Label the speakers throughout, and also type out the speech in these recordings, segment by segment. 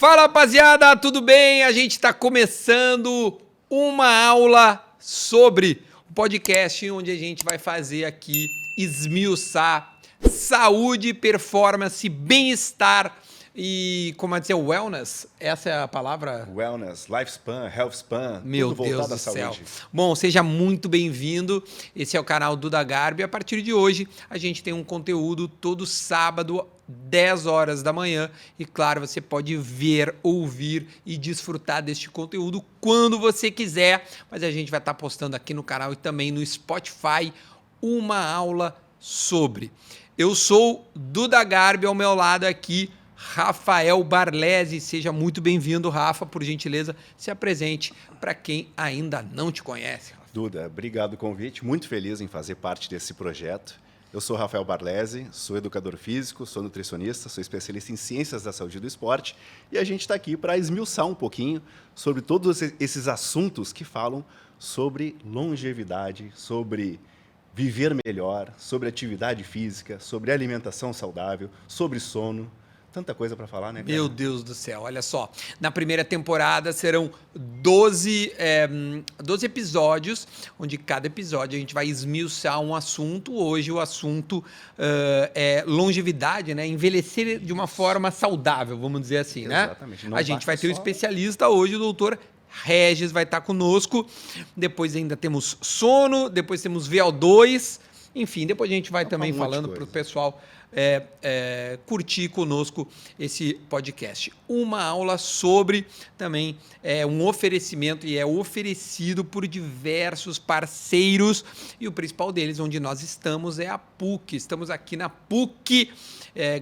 Speaker 1: Fala, rapaziada, tudo bem? A gente está começando uma aula sobre o podcast onde a gente vai fazer aqui, esmiuçar saúde, performance, bem-estar e, como é dizer, wellness? Essa é a palavra?
Speaker 2: Wellness, lifespan, healthspan,
Speaker 1: Meu
Speaker 2: tudo
Speaker 1: Deus
Speaker 2: voltado
Speaker 1: do
Speaker 2: à
Speaker 1: céu.
Speaker 2: saúde.
Speaker 1: Bom, seja muito bem-vindo. Esse é o canal Duda Garbi. A partir de hoje, a gente tem um conteúdo todo sábado, 10 horas da manhã. E claro, você pode ver, ouvir e desfrutar deste conteúdo quando você quiser. Mas a gente vai estar postando aqui no canal e também no Spotify uma aula sobre. Eu sou Duda Garbi, ao meu lado aqui, Rafael Barlesi. Seja muito bem-vindo, Rafa. Por gentileza, se apresente para quem ainda não te conhece.
Speaker 2: Duda, obrigado pelo convite. Muito feliz em fazer parte desse projeto. Eu sou Rafael Barlesi, sou educador físico, sou nutricionista, sou especialista em ciências da saúde e do esporte e a gente está aqui para esmiuçar um pouquinho sobre todos esses assuntos que falam sobre longevidade, sobre viver melhor, sobre atividade física, sobre alimentação saudável, sobre sono. Tanta coisa para falar, né, cara?
Speaker 1: Meu Deus do céu, olha só. Na primeira temporada serão 12 episódios, onde cada episódio a gente vai esmiuçar um assunto. Hoje o assunto é longevidade, né? Envelhecer de uma forma saudável, vamos dizer assim, né?
Speaker 2: Exatamente. Não
Speaker 1: A gente vai ter um
Speaker 2: só...
Speaker 1: especialista hoje, o doutor Regis vai estar conosco. Depois ainda temos sono, depois temos VO2. Enfim, depois a gente vai também falando para o pessoal curtir conosco esse podcast. Uma aula sobre também um oferecimento e é oferecido por diversos parceiros e o principal deles, onde nós estamos, é a PUC. Estamos aqui na PUC,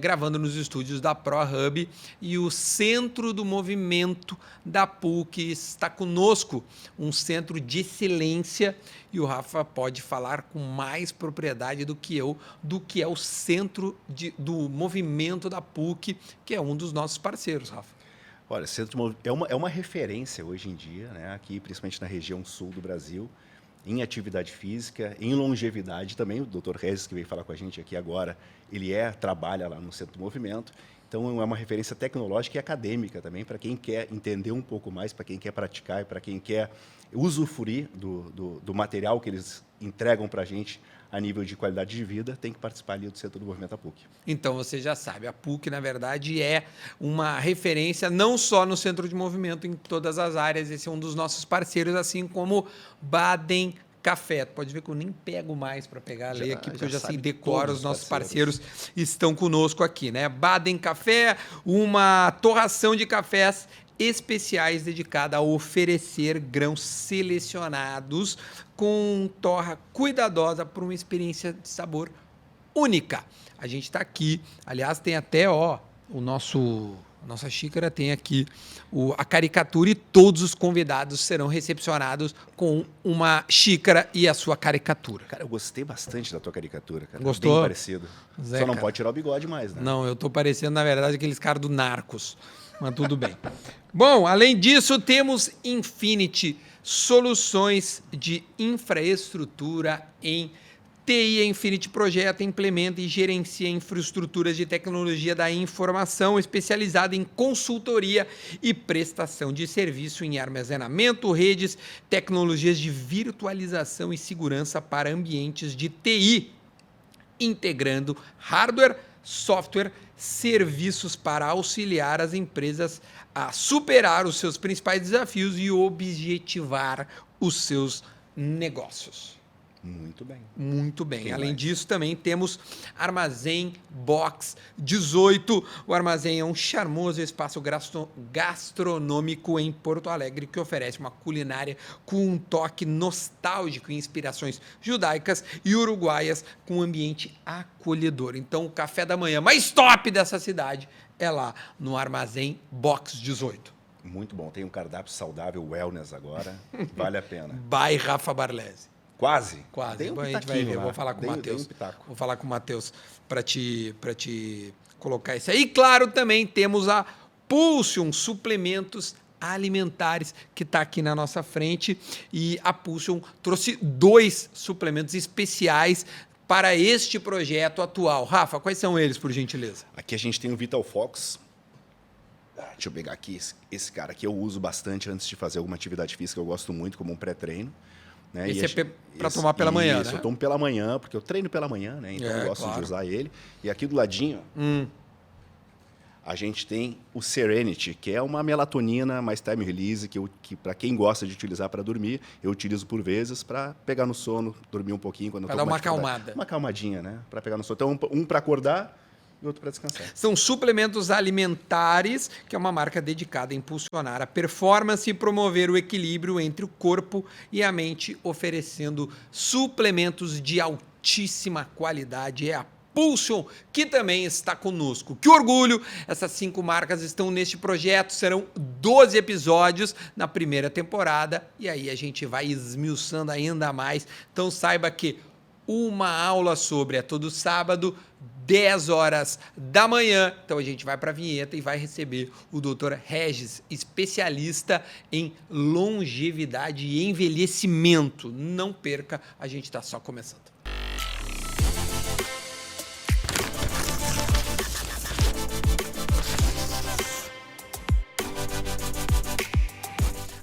Speaker 1: gravando nos estúdios da ProHub e o Centro do Movimento da PUC está conosco, um centro de excelência, e o Rafa pode falar com mais propriedade do que eu, do que é o Centro do Movimento da PUC, que é um dos nossos parceiros, Rafa.
Speaker 2: Olha, Centro é uma referência hoje em dia, né, aqui, principalmente na região sul do Brasil, em atividade física, em longevidade também. O Dr. Regis, que veio falar com a gente aqui agora, ele trabalha lá no Centro do Movimento. Então, é uma referência tecnológica e acadêmica também para quem quer entender um pouco mais, para quem quer praticar e para quem quer usufruir do material que eles entregam para a gente a nível de qualidade de vida, tem que participar ali do Centro do Movimento da PUC.
Speaker 1: Então, você já sabe, a PUC, na verdade, é uma referência não só no centro de movimento, em todas as áreas. Esse é um dos nossos parceiros, assim como Baden Café. Pode ver que eu nem pego mais para pegar a lei aqui, porque eu já sei decoro, os nossos parceiros estão conosco aqui, né? Baden Café, uma torração de cafés especiais dedicada a oferecer grãos selecionados com torra cuidadosa para uma experiência de sabor única. A gente está aqui, aliás, tem até nossa xícara tem aqui a caricatura e todos os convidados serão recepcionados com uma xícara e a sua caricatura.
Speaker 2: Cara, eu gostei bastante da tua caricatura, cara.
Speaker 1: Gostou?
Speaker 2: Bem parecido.
Speaker 1: Zé,
Speaker 2: Só não
Speaker 1: cara,
Speaker 2: pode tirar o bigode mais, né?
Speaker 1: Não, eu tô parecendo, na verdade, aqueles caras do Narcos, mas tudo bem. Bom, além disso, temos Infinity, soluções de infraestrutura em TI. A Infinity projeta, implementa e gerencia infraestruturas de tecnologia da informação, especializada em consultoria e prestação de serviço em armazenamento, redes, tecnologias de virtualização e segurança para ambientes de TI, integrando hardware, software, serviços para auxiliar as empresas a superar os seus principais desafios e objetivar os seus negócios.
Speaker 2: Muito bem.
Speaker 1: Muito bem.
Speaker 2: Tem
Speaker 1: Além
Speaker 2: mais.
Speaker 1: disso, também temos Armazém Box 18. O Armazém é um charmoso espaço gastronômico em Porto Alegre que oferece uma culinária com um toque nostálgico e inspirações judaicas e uruguaias com um ambiente acolhedor. Então, o café da manhã mais top dessa cidade é lá no Armazém Box 18.
Speaker 2: Muito bom. Tem um cardápio saudável, wellness agora. Vale a pena.
Speaker 1: By Rafa Barlesi.
Speaker 2: Quase?
Speaker 1: Quase.
Speaker 2: Tem um
Speaker 1: A gente vai ver.
Speaker 2: lá.
Speaker 1: Vou falar com o Matheus.
Speaker 2: Um pitaco.
Speaker 1: Vou falar com o Matheus para te colocar isso aí. E claro, também temos a Pulsion Suplementos Alimentares, que está aqui na nossa frente. E a Pulsion trouxe 2 suplementos especiais para este projeto atual. Rafa, quais são eles, por gentileza?
Speaker 2: Aqui a gente tem o Vital Fox, Deixa eu pegar aqui, esse cara aqui eu uso bastante antes de fazer alguma atividade física, eu gosto muito como um pré-treino. Né?
Speaker 1: Esse é para tomar pela manhã, né?
Speaker 2: Eu tomo pela manhã, porque eu treino pela manhã, né? Então eu gosto de usar ele. E aqui do ladinho, a gente tem o Serenity, que é uma melatonina mais time release, que para quem gosta de utilizar para dormir, eu utilizo por vezes para pegar no sono, dormir um pouquinho. Para
Speaker 1: dar uma acalmada.
Speaker 2: Uma acalmadinha, né? Para pegar no sono. Então, um para acordar e outro para descansar.
Speaker 1: São suplementos alimentares, que é uma marca dedicada a impulsionar a performance e promover o equilíbrio entre o corpo e a mente, oferecendo suplementos de altíssima qualidade. É a Pulsion, que também está conosco. Que orgulho! Essas 5 marcas estão neste projeto, serão 12 episódios na primeira temporada, e aí a gente vai esmiuçando ainda mais. Então saiba que uma aula sobre é todo sábado, 10 horas da manhã. Então a gente vai para a vinheta e vai receber o Dr. Regis, especialista em longevidade e envelhecimento. Não perca, a gente está só começando.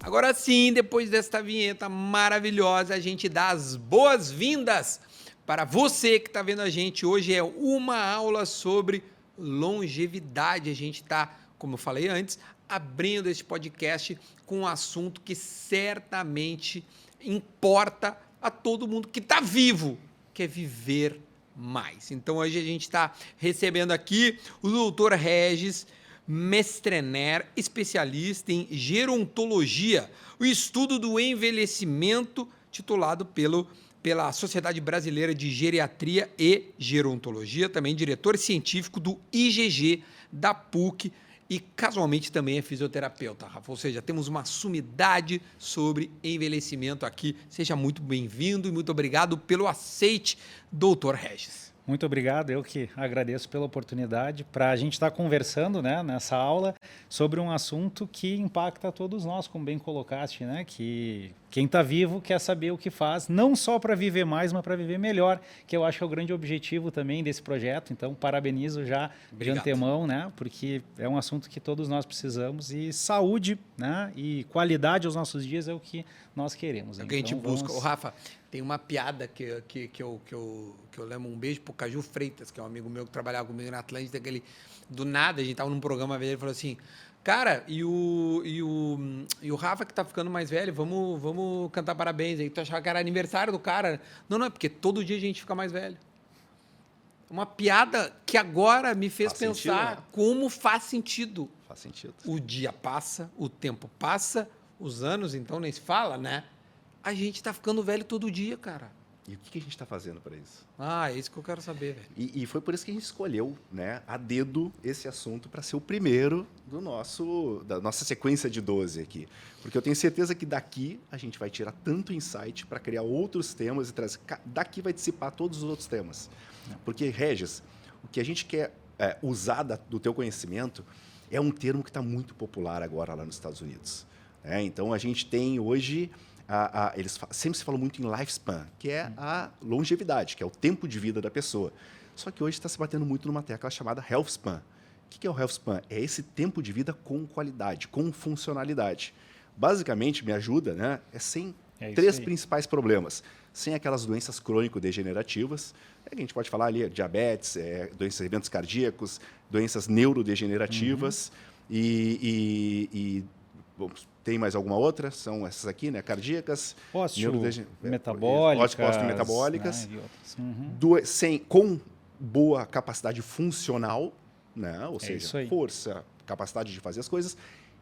Speaker 1: Agora sim, depois desta vinheta maravilhosa, a gente dá as boas-vindas para você que está vendo a gente. Hoje é uma aula sobre longevidade. A gente está, como eu falei antes, abrindo este podcast com um assunto que certamente importa a todo mundo que está vivo, que é viver mais. Então hoje a gente está recebendo aqui o Dr. Regis Mestrener, especialista em gerontologia, o estudo do envelhecimento, titulado pela Sociedade Brasileira de Geriatria e Gerontologia, também diretor científico do IGG da PUC e casualmente também é fisioterapeuta, Rafa. Ou seja, temos uma sumidade sobre envelhecimento aqui. Seja muito bem-vindo e muito obrigado pelo aceite, Dr. Regis.
Speaker 3: Muito obrigado, eu que agradeço pela oportunidade para a gente estar conversando, né, nessa aula sobre um assunto que impacta a todos nós, como bem colocaste, né, que quem está vivo quer saber o que faz, não só para viver mais, mas para viver melhor, que eu acho que é o grande objetivo também desse projeto. Então, parabenizo já de antemão, né, porque é um assunto que todos nós precisamos e saúde, né, e qualidade aos nossos dias é o que nós queremos.
Speaker 1: É o que a gente busca. Ô, Rafa, tem uma piada que eu lembro, um beijo pro Caju Freitas, que é um amigo meu que trabalhava comigo na Atlântida, que ele, do nada, a gente tava num programa dele, ele falou assim, cara, e o Rafa que tá ficando mais velho, vamos cantar parabéns aí. Tu achava que era aniversário do cara? Não, é porque todo dia a gente fica mais velho. Uma piada que agora me fez pensar como faz sentido.
Speaker 2: Faz sentido.
Speaker 1: O dia passa, o tempo passa, os anos, então, nem se fala, né? A gente tá ficando velho todo dia, cara.
Speaker 2: E o que a gente está fazendo para isso?
Speaker 1: Ah, é isso que eu quero saber, velho.
Speaker 2: E foi por isso que a gente escolheu, né, a dedo esse assunto para ser o primeiro da nossa sequência de 12 aqui. Porque eu tenho certeza que daqui a gente vai tirar tanto insight para criar outros temas e trazer. Daqui vai dissipar todos os outros temas. Porque, Regis, o que a gente quer usar do teu conhecimento é um termo que está muito popular agora lá nos Estados Unidos. Então, a gente tem hoje... eles sempre se falam muito em lifespan, que é a longevidade, que é o tempo de vida da pessoa. Só que hoje está se batendo muito numa tecla chamada health span. O que é o health span? É esse tempo de vida com qualidade, com funcionalidade. Basicamente, me ajuda, né? Sem 3 principais problemas. Sem aquelas doenças crônico-degenerativas, que a gente pode falar ali, diabetes, doenças, eventos cardíacos, doenças neurodegenerativas Vamos, tem mais alguma outra? São essas aqui, né? Cardíacas,
Speaker 3: metabólicas,
Speaker 2: né? Com boa capacidade funcional, né? Ou seja, força, capacidade de fazer as coisas,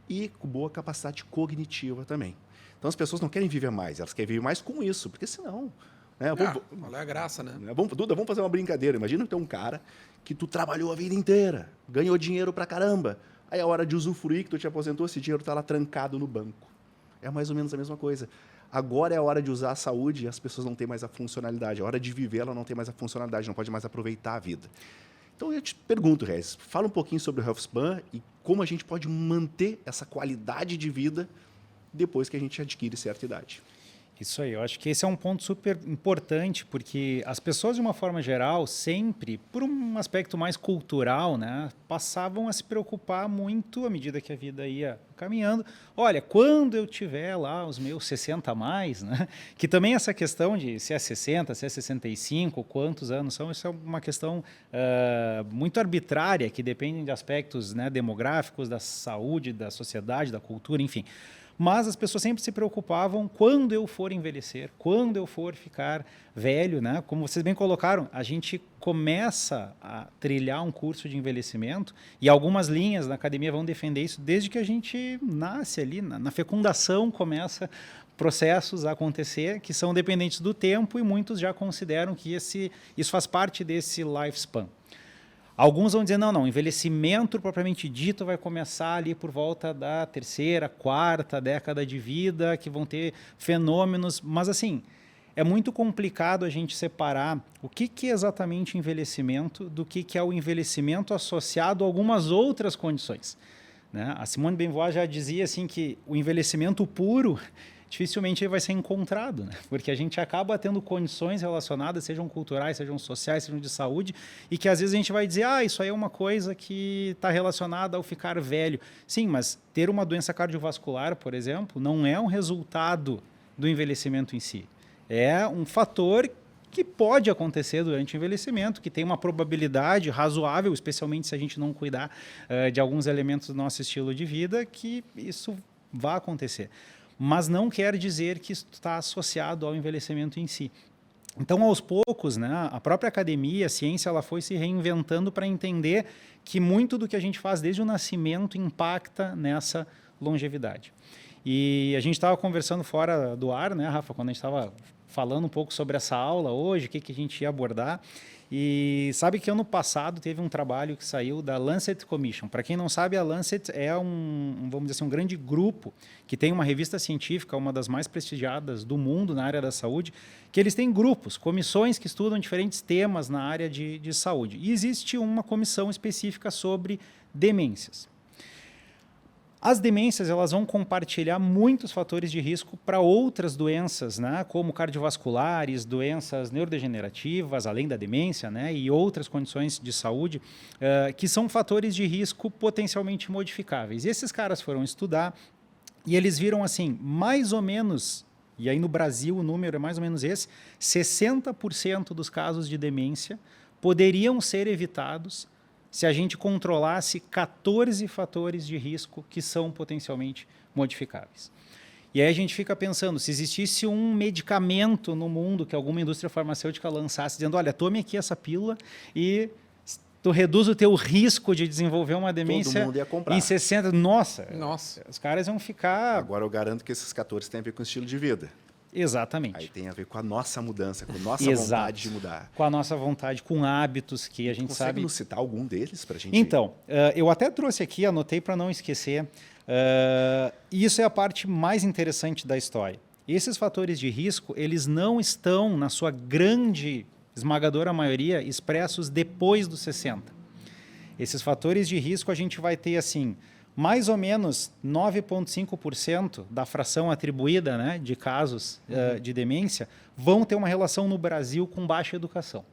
Speaker 2: e com boa capacidade cognitiva também. Então, as pessoas não querem viver mais, elas querem viver mais com isso, porque senão...
Speaker 1: Qual é a graça, né?
Speaker 2: Duda, vamos fazer uma brincadeira. Imagina ter um cara que tu trabalhou a vida inteira, ganhou dinheiro pra caramba, aí a hora de usufruir, que tu te aposentou, esse dinheiro está lá trancado no banco. É mais ou menos a mesma coisa. Agora é a hora de usar a saúde e as pessoas não têm mais a funcionalidade. A hora de viver, ela não tem mais a funcionalidade, não pode mais aproveitar a vida. Então, eu te pergunto, Regis, fala um pouquinho sobre o Health Span e como a gente pode manter essa qualidade de vida depois que a gente adquire certa idade.
Speaker 3: Isso aí, eu acho que esse é um ponto super importante, porque as pessoas, de uma forma geral, sempre, por um aspecto mais cultural, né, passavam a se preocupar muito à medida que a vida ia caminhando. Olha, quando eu tiver lá os meus 60 a mais, né, que também essa questão de se é 60, se é 65, quantos anos são, isso é uma questão muito arbitrária, que depende de aspectos, né, demográficos, da saúde, da sociedade, da cultura, enfim. Mas as pessoas sempre se preocupavam quando eu for envelhecer, quando eu for ficar velho, né? Como vocês bem colocaram, a gente começa a trilhar um curso de envelhecimento e algumas linhas na academia vão defender isso desde que a gente nasce ali, na fecundação começa processos a acontecer que são dependentes do tempo e muitos já consideram que isso faz parte desse lifespan. Alguns vão dizer, não, envelhecimento propriamente dito vai começar ali por volta da 3ª, 4ª década de vida, que vão ter fenômenos, mas assim, é muito complicado a gente separar o que é exatamente envelhecimento do que é o envelhecimento associado a algumas outras condições, né? A Simone de Beauvoir já dizia assim que o envelhecimento puro dificilmente vai ser encontrado, né? Porque a gente acaba tendo condições relacionadas, sejam culturais, sejam sociais, sejam de saúde, e que às vezes a gente vai dizer, isso aí é uma coisa que está relacionada ao ficar velho. Sim, mas ter uma doença cardiovascular, por exemplo, não é um resultado do envelhecimento em si. É um fator que pode acontecer durante o envelhecimento, que tem uma probabilidade razoável, especialmente se a gente não cuidar de alguns elementos do nosso estilo de vida, que isso vai acontecer. Mas não quer dizer que isso está associado ao envelhecimento em si. Então, aos poucos, né, a própria academia, a ciência, ela foi se reinventando para entender que muito do que a gente faz desde o nascimento impacta nessa longevidade. E a gente estava conversando fora do ar, né, Rafa, quando a gente estava falando um pouco sobre essa aula hoje, o que a gente ia abordar. E sabe que ano passado teve um trabalho que saiu da Lancet Commission. Para quem não sabe, a Lancet é vamos dizer assim, um grande grupo que tem uma revista científica, uma das mais prestigiadas do mundo na área da saúde, que eles têm grupos, comissões que estudam diferentes temas na área de saúde. E existe uma comissão específica sobre demências. As demências, elas vão compartilhar muitos fatores de risco para outras doenças, né, como cardiovasculares, doenças neurodegenerativas, além da demência, né, e outras condições de saúde, que são fatores de risco potencialmente modificáveis. E esses caras foram estudar e eles viram assim, mais ou menos, e aí no Brasil o número é mais ou menos esse, 60% dos casos de demência poderiam ser evitados se a gente controlasse 14 fatores de risco que são potencialmente modificáveis. E aí a gente fica pensando, se existisse um medicamento no mundo que alguma indústria farmacêutica lançasse, dizendo, olha, tome aqui essa pílula e tu reduz o teu risco de desenvolver uma demência.
Speaker 2: Todo mundo ia comprar.
Speaker 3: Em 60%. Nossa, os caras iam ficar...
Speaker 2: Agora eu garanto que esses 14 têm a ver com o estilo de vida.
Speaker 3: Exatamente.
Speaker 2: Aí tem a ver com a nossa mudança, com a nossa vontade de mudar.
Speaker 3: Com a nossa vontade, com hábitos que a gente sabe...
Speaker 2: Consegue nos citar algum deles para a gente...
Speaker 3: Então, eu até trouxe aqui, anotei para não esquecer, e isso é a parte mais interessante da história. Esses fatores de risco, eles não estão, na sua grande, esmagadora maioria, expressos depois dos 60. Esses fatores de risco a gente vai ter assim... mais ou menos 9,5% da fração atribuída, né, de casos de demência vão ter uma relação no Brasil com baixa educação.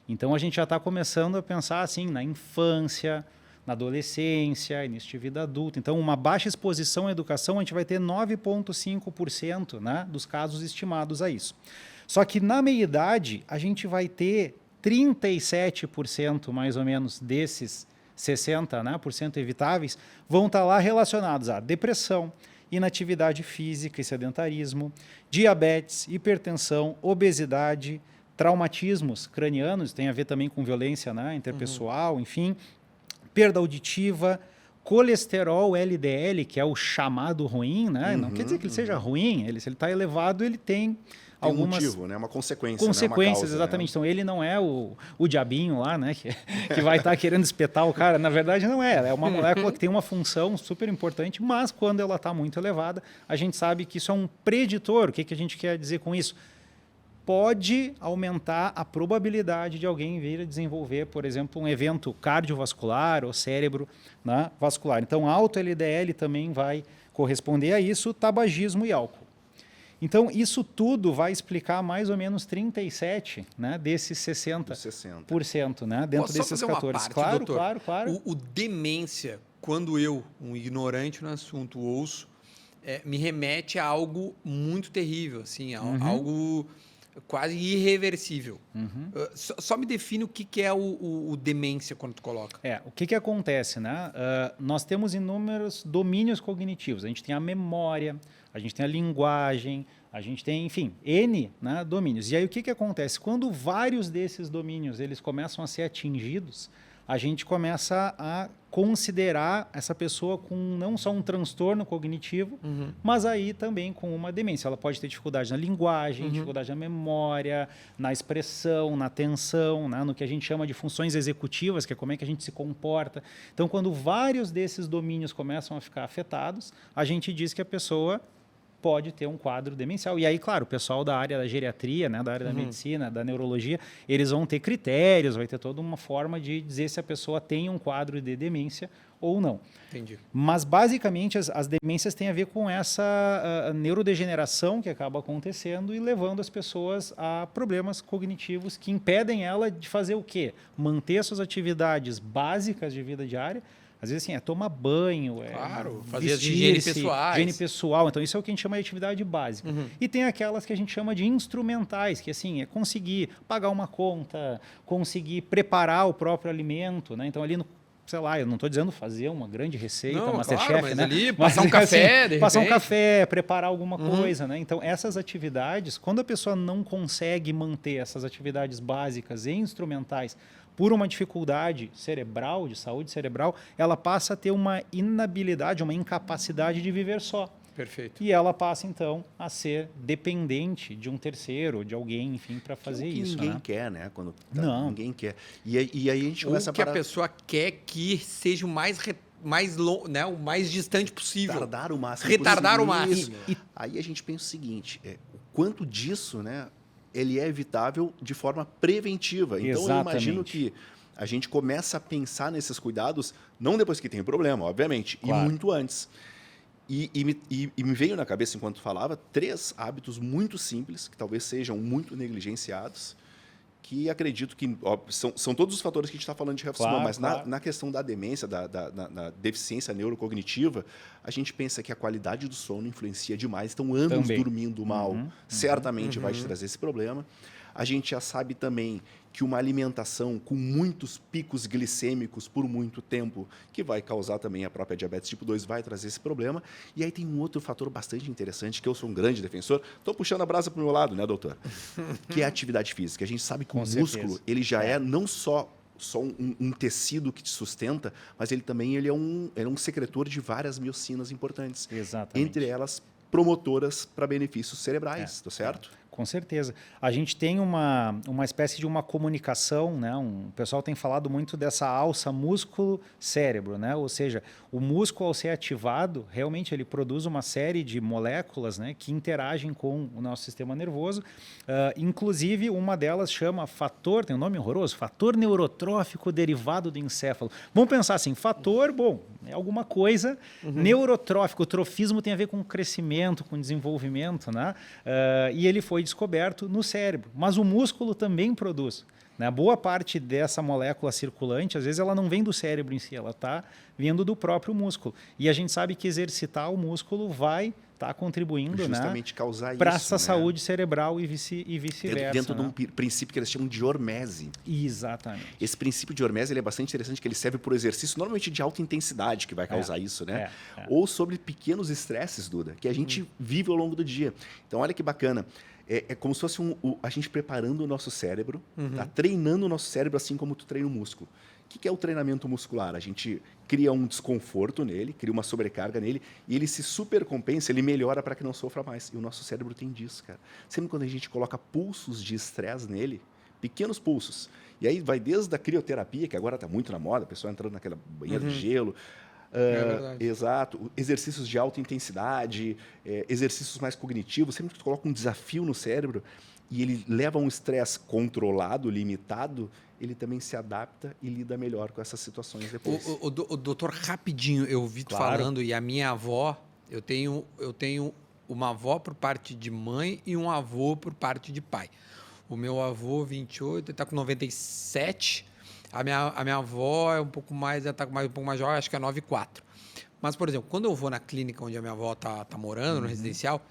Speaker 3: Então, a gente já está começando a pensar assim, na infância, na adolescência, início de vida adulta. Então, uma baixa exposição à educação, a gente vai ter 9,5%, né, dos casos estimados a isso. Só que, na meia-idade, a gente vai ter 37%, mais ou menos, desses 60%, né, evitáveis, vão estar lá relacionados a depressão, inatividade física e sedentarismo, diabetes, hipertensão, obesidade, traumatismos cranianos, tem a ver também com violência, né, interpessoal, enfim, perda auditiva, colesterol LDL, que é o chamado ruim, né, não quer dizer que ele seja ruim, se ele está elevado, ele tem algumas
Speaker 2: motivo, né? Uma consequência.
Speaker 3: Consequências,
Speaker 2: não é uma causa,
Speaker 3: exatamente.
Speaker 2: Né?
Speaker 3: Então, ele não é o diabinho lá, né? Que vai estar querendo espetar o cara. Na verdade, não é. É uma molécula que tem uma função super importante, mas quando ela está muito elevada, a gente sabe que isso é um preditor. O que a gente quer dizer com isso? Pode aumentar a probabilidade de alguém vir a desenvolver, por exemplo, um evento cardiovascular ou cérebro, né, vascular. Então, alto LDL também vai corresponder a isso, tabagismo e álcool. Então, isso tudo vai explicar mais ou menos 37, né, desses 60%, né, dentro
Speaker 1: Posso
Speaker 3: desses
Speaker 1: só fazer
Speaker 3: 14.
Speaker 1: Uma parte,
Speaker 3: Claro,
Speaker 1: doutor?
Speaker 3: claro.
Speaker 1: O demência, quando eu, um ignorante no assunto, ouço, me remete a algo muito terrível, assim, algo quase irreversível. Só me define o que é o demência quando tu coloca.
Speaker 3: O que acontece, né? Nós temos inúmeros domínios cognitivos. A gente tem a memória, a gente tem a linguagem, a gente tem, enfim, N, né, domínios. E aí o que acontece? Quando vários desses domínios eles começam a ser atingidos, a gente começa a considerar essa pessoa com não só um transtorno cognitivo, mas aí também com uma demência. Ela pode ter dificuldade na linguagem, dificuldade na memória, na expressão, na atenção, né, no que a gente chama de funções executivas, que é como é que a gente se comporta. Então, quando vários desses domínios começam a ficar afetados, a gente diz que a pessoa pode ter um quadro demencial. E aí, claro, o pessoal da área da geriatria, né, da área da medicina, da neurologia, eles vão ter critérios, vai ter toda uma forma de dizer se a pessoa tem um quadro de demência ou não.
Speaker 1: Entendi.
Speaker 3: Mas, basicamente, as demências têm a ver com essa neurodegeneração que acaba acontecendo e levando as pessoas a problemas cognitivos que impedem ela de fazer o quê? Manter suas atividades básicas de vida diária. Às vezes, assim, tomar banho,
Speaker 1: claro, fazer as higiene pessoais.
Speaker 3: Higiene pessoal. Então, isso é o que a gente chama de atividade básica. E tem aquelas que a gente chama de instrumentais, que, assim, é conseguir pagar uma conta, conseguir preparar o próprio alimento, né? Então, ali no sei lá, eu não estou dizendo fazer uma grande receita,
Speaker 1: não,
Speaker 3: Masterchef,
Speaker 1: claro, mas
Speaker 3: né?
Speaker 1: ali, passar um café, de
Speaker 3: passar um
Speaker 1: repente.
Speaker 3: café, preparar alguma coisa, né? Então, essas atividades, quando a pessoa não consegue manter essas atividades básicas e instrumentais por uma dificuldade cerebral, de saúde cerebral, ela passa a ter uma inabilidade, uma incapacidade de viver só.
Speaker 1: Perfeito.
Speaker 3: E ela passa, então, a ser dependente de um terceiro, de alguém, enfim, para fazer isso.
Speaker 2: Ninguém
Speaker 3: né?
Speaker 2: quer, né? Quando
Speaker 3: não.
Speaker 2: Ninguém quer. E aí a gente começa
Speaker 1: a pessoa quer que seja o o mais distante possível.
Speaker 2: Retardar o máximo.
Speaker 1: Retardar o máximo.
Speaker 2: E aí a gente pensa o seguinte, o quanto disso, né, ele é evitável de forma preventiva. Então,
Speaker 3: Exatamente.
Speaker 2: eu imagino que a gente começa a pensar nesses cuidados, não depois que tem o problema, obviamente,
Speaker 3: claro.
Speaker 2: e muito antes. E me veio na cabeça, enquanto falava, 3 hábitos muito simples, que talvez sejam muito negligenciados, que acredito que são todos os fatores que a gente está falando de reflexão,
Speaker 3: claro,
Speaker 2: mas
Speaker 3: claro.
Speaker 2: na questão da demência, da deficiência neurocognitiva, a gente pensa que a qualidade do sono influencia demais. Então, anos dormindo mal certamente vai te trazer esse problema. A gente já sabe também que uma alimentação com muitos picos glicêmicos por muito tempo, que vai causar também a própria diabetes tipo 2, vai trazer esse problema. E aí tem um outro fator bastante interessante, que eu sou um grande defensor. Estou puxando a brasa para o meu lado, né, doutor? Que é a atividade física. A gente sabe que o músculo, ele já é não só um tecido que te sustenta, mas ele também é um secretor de várias miocinas importantes.
Speaker 3: Exatamente.
Speaker 2: Entre elas, promotoras para benefícios cerebrais, tá certo?
Speaker 3: Com certeza. A gente tem uma espécie de uma comunicação, né? O pessoal tem falado muito dessa alça músculo-cérebro, né? Ou seja, o músculo, ao ser ativado, realmente ele produz uma série de moléculas, né, que interagem com o nosso sistema nervoso. Inclusive, uma delas chama fator, tem um nome horroroso, fator neurotrófico derivado do encéfalo. Vamos pensar assim, fator, bom, é alguma coisa neurotrófico. O trofismo tem a ver com crescimento, com desenvolvimento, né? E ele foi descoberto no cérebro, mas o músculo também produz. Né? Boa parte dessa molécula circulante, às vezes ela não vem do cérebro em si, ela está vindo do próprio músculo. E a gente sabe que exercitar o músculo vai estar contribuindo,
Speaker 2: justamente causar
Speaker 3: para
Speaker 2: isso,
Speaker 3: essa saúde cerebral e vice-versa.
Speaker 2: Dentro de um princípio que eles chamam de hormese.
Speaker 3: Exatamente.
Speaker 2: Esse princípio de hormese ele é bastante interessante, que ele serve por exercício normalmente de alta intensidade, que vai causar isso, né? Ou sobre pequenos estresses, Duda, que a gente vive ao longo do dia. Então, olha que bacana. É como se fosse a gente preparando o nosso cérebro, tá treinando o nosso cérebro assim como tu treina o músculo. O que é o treinamento muscular? A gente cria um desconforto nele, cria uma sobrecarga nele, e ele se supercompensa, ele melhora para que não sofra mais. E o nosso cérebro tem disso, cara. Sempre quando a gente coloca pulsos de estresse nele, pequenos pulsos, e aí vai desde a crioterapia, que agora está muito na moda, a pessoa entrando naquela banheira de gelo, exato, exercícios de alta intensidade, exercícios mais cognitivos, sempre que tu coloca um desafio no cérebro e ele leva a um estresse controlado, limitado, ele também se adapta e lida melhor com essas situações depois.
Speaker 1: O doutor, rapidinho, eu ouvi tu falando, e a minha avó, eu tenho uma avó por parte de mãe e um avô por parte de pai. O meu avô, 28, ele está com 97. A minha avó é um pouco mais, ela está um pouco mais jovem, acho que é 94. Mas, por exemplo, quando eu vou na clínica onde a minha avó tá morando, no residencial,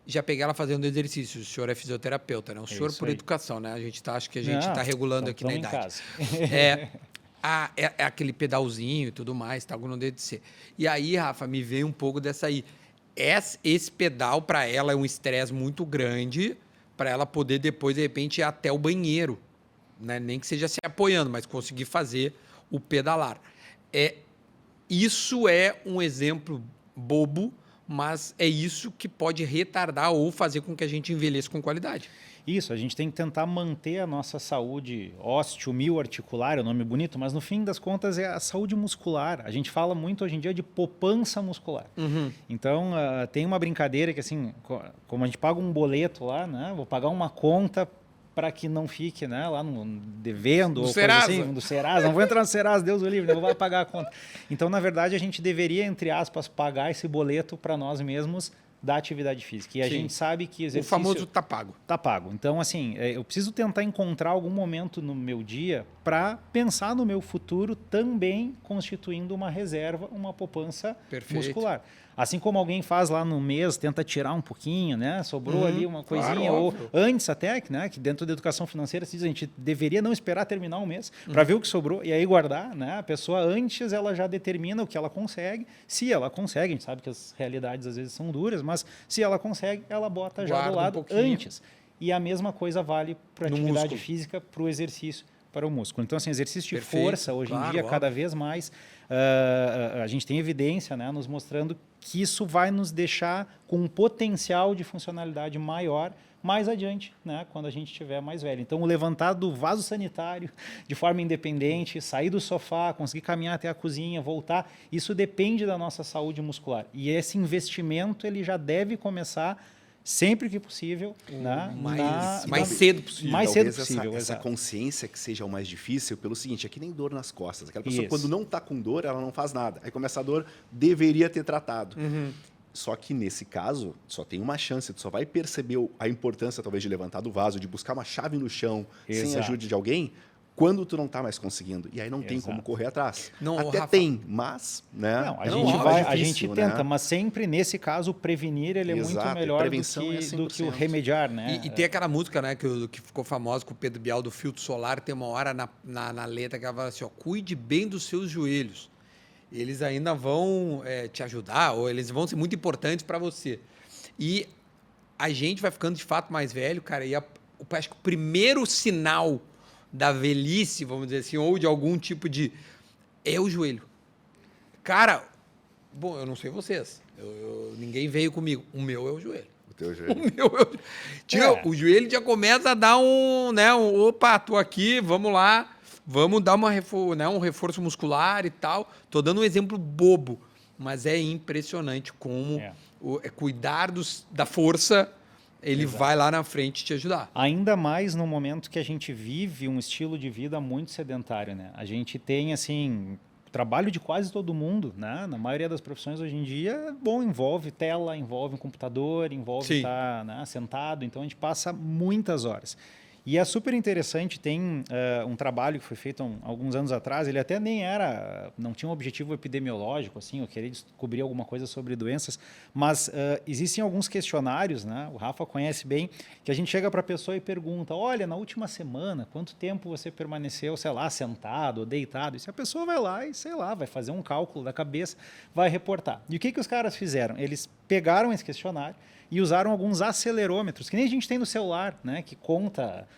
Speaker 1: já peguei ela fazendo exercício. O senhor é fisioterapeuta, né? O senhor por educação, né? Acho que a gente está regulando aqui na idade. É aquele pedalzinho e tudo mais, tá? Não deve de ser. E aí, Rafa, me veio um pouco dessa aí. Esse pedal, para ela, é um estresse muito grande para ela poder depois, de repente, ir até o banheiro. Né? Nem que seja se apoiando, mas conseguir fazer o pedalar. Isso é um exemplo bobo, mas é isso que pode retardar ou fazer com que a gente envelheça com qualidade.
Speaker 3: Isso, a gente tem que tentar manter a nossa saúde osteomioarticular, é um nome bonito, mas no fim das contas é a saúde muscular. A gente fala muito hoje em dia de poupança muscular. Então, tem uma brincadeira que assim, como a gente paga um boleto lá, né? Vou pagar uma conta para que não fique, né, lá devendo ou coisa assim, do Serasa. Não vou entrar no Serasa, Deus o livre, não vou pagar a conta. Então, na verdade, a gente deveria, entre aspas, pagar esse boleto para nós mesmos da atividade física. E a gente sabe que exercício...
Speaker 1: O famoso tá pago.
Speaker 3: Tá pago. Então, assim, eu preciso tentar encontrar algum momento no meu dia para pensar no meu futuro também constituindo uma reserva, uma poupança muscular. Assim como alguém faz lá no mês, tenta tirar um pouquinho, né? Sobrou ali uma coisinha, ou antes até, né? Que dentro da educação financeira se diz, a gente deveria não esperar terminar um mês para ver o que sobrou e aí guardar, né? A pessoa antes ela já determina o que ela consegue, se ela consegue, a gente sabe que as realidades às vezes são duras, mas se ela consegue, ela bota já do lado antes. E a mesma coisa vale para a atividade física, para o exercício, para o músculo. Então, assim, exercício de força, hoje em dia, cada vez mais, a gente tem evidência, né, nos mostrando que isso vai nos deixar com um potencial de funcionalidade maior mais adiante, né, quando a gente estiver mais velho. Então, o levantar do vaso sanitário de forma independente, sair do sofá, conseguir caminhar até a cozinha, voltar, isso depende da nossa saúde muscular. E esse investimento ele já deve começar sempre que possível,
Speaker 1: mais cedo possível.
Speaker 3: Mais cedo possível,
Speaker 2: essa consciência que seja o mais difícil, pelo seguinte, é que nem dor nas costas. Aquela pessoa, quando não está com dor, ela não faz nada. Aí começa a dor, deveria ter tratado. Só que nesse caso, só tem uma chance, tu só vai perceber a importância talvez de levantar do vaso, de buscar uma chave no chão, sem a ajuda de alguém, quando tu não está mais conseguindo. E aí não tem como correr atrás.
Speaker 1: Não,
Speaker 2: até
Speaker 1: Rafa,
Speaker 2: tem, mas... Né,
Speaker 3: não, a gente tenta, mas sempre nesse caso o prevenir ele é muito melhor do que o remediar. Né?
Speaker 1: E tem aquela música, né, que ficou famosa com o Pedro Bial do Filtro Solar, tem uma hora na letra que ela fala assim, ó, cuide bem dos seus joelhos. Eles ainda vão te ajudar, ou eles vão ser muito importantes para você. E a gente vai ficando de fato mais velho, cara, e acho que o primeiro sinal da velhice, vamos dizer assim, ou de algum tipo de... é o joelho. Cara, bom, eu não sei vocês, ninguém veio comigo. O meu é o joelho.
Speaker 2: O teu joelho.
Speaker 1: O meu é o joelho já começa a dar opa, tô aqui, vamos lá, vamos dar um reforço muscular e tal. Tô dando um exemplo bobo, mas é impressionante como cuidar da força... ele vai lá na frente te ajudar.
Speaker 3: Ainda mais no momento que a gente vive um estilo de vida muito sedentário, né? A gente tem, assim, trabalho de quase todo mundo, né? Na maioria das profissões hoje em dia, envolve tela, envolve um computador, envolve estar, né, sentado. Então, a gente passa muitas horas. E é super interessante, tem um trabalho que foi feito alguns anos atrás, ele até não tinha um objetivo epidemiológico, assim, eu queria descobrir alguma coisa sobre doenças, mas existem alguns questionários, né, o Rafa conhece bem, que a gente chega para a pessoa e pergunta, olha, na última semana, quanto tempo você permaneceu, sei lá, sentado ou deitado? E se a pessoa vai lá e, sei lá, vai fazer um cálculo da cabeça, vai reportar. E o que os caras fizeram? Eles pegaram esse questionário e usaram alguns acelerômetros, que nem a gente tem no celular, né, que conta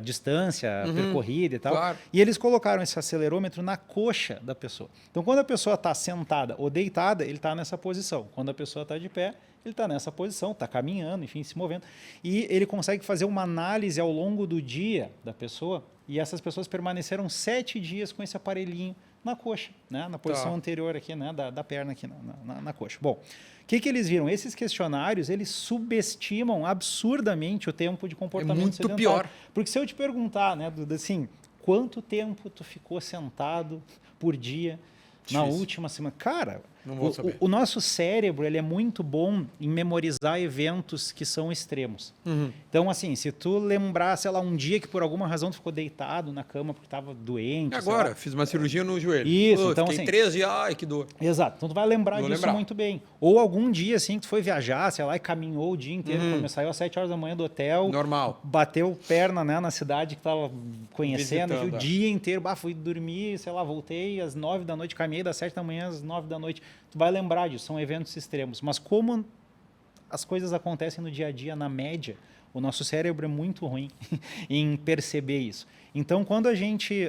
Speaker 3: distância percorrida e tal. Claro. E eles colocaram esse acelerômetro na coxa da pessoa. Então, quando a pessoa está sentada ou deitada, ele está nessa posição. Quando a pessoa está de pé, ele está nessa posição, está caminhando, enfim, se movendo. E ele consegue fazer uma análise ao longo do dia da pessoa, e essas pessoas permaneceram 7 dias com esse aparelhinho na coxa, né? Na posição anterior aqui, né? da perna aqui na coxa. Bom, o que eles viram? Esses questionários, eles subestimam absurdamente o tempo de comportamento sedentário.
Speaker 1: Pior.
Speaker 3: Porque se eu te perguntar, né, assim, quanto tempo tu ficou sentado por dia na última semana? Cara,
Speaker 1: Não vou saber.
Speaker 3: O nosso cérebro ele é muito bom em memorizar eventos que são extremos. Então, assim, se tu lembrar, sei lá, um dia que por alguma razão tu ficou deitado na cama porque estava doente.
Speaker 1: Agora, fiz uma cirurgia no joelho.
Speaker 3: Isso, então
Speaker 1: fiquei
Speaker 3: assim...
Speaker 1: 13 dias, ai, que dor.
Speaker 3: Exato, então tu vai lembrar disso muito bem. Ou algum dia, assim, que tu foi viajar, sei lá, e caminhou o dia inteiro, saiu às 7 horas da manhã do hotel.
Speaker 1: Normal.
Speaker 3: Bateu perna, né, na cidade que tava conhecendo, o dia inteiro, fui dormir, sei lá, voltei às 9 da noite, caminhei das 7 da manhã às 9 da noite. Tu vai lembrar disso, são eventos extremos. Mas como as coisas acontecem no dia a dia, na média, o nosso cérebro é muito ruim em perceber isso. Então, quando a gente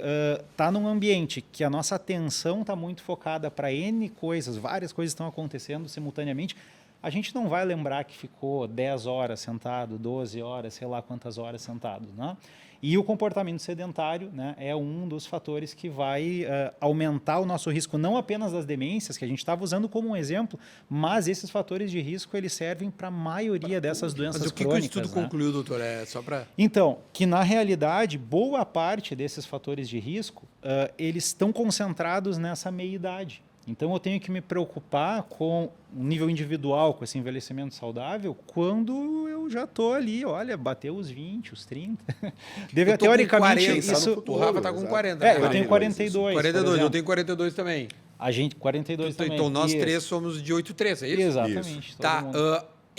Speaker 3: está num ambiente que a nossa atenção está muito focada para N coisas, várias coisas estão acontecendo simultaneamente, a gente não vai lembrar que ficou 10 horas sentado, 12 horas, sei lá quantas horas sentado, né? E o comportamento sedentário, né, é um dos fatores que vai aumentar o nosso risco, não apenas das demências, que a gente estava usando como um exemplo, mas esses fatores de risco eles servem para a maioria dessas doenças crônicas.
Speaker 1: Mas o que o estudo concluiu, doutor? É só para...
Speaker 3: Então, que na realidade, boa parte desses fatores de risco, eles estão concentrados nessa meia-idade. Então, eu tenho que me preocupar com o nível individual, com esse envelhecimento saudável, quando eu já estou ali, olha, bateu os 20, os 30. Teoricamente,
Speaker 1: 40,
Speaker 3: isso...
Speaker 1: O Rafa está com 40.
Speaker 3: Né? Eu tenho 42.
Speaker 1: 42, eu tenho 42 também.
Speaker 3: A gente, 42
Speaker 1: então,
Speaker 3: também.
Speaker 1: Então, nós três somos de 8,3, é isso?
Speaker 3: Exatamente.
Speaker 1: Isso. Tá,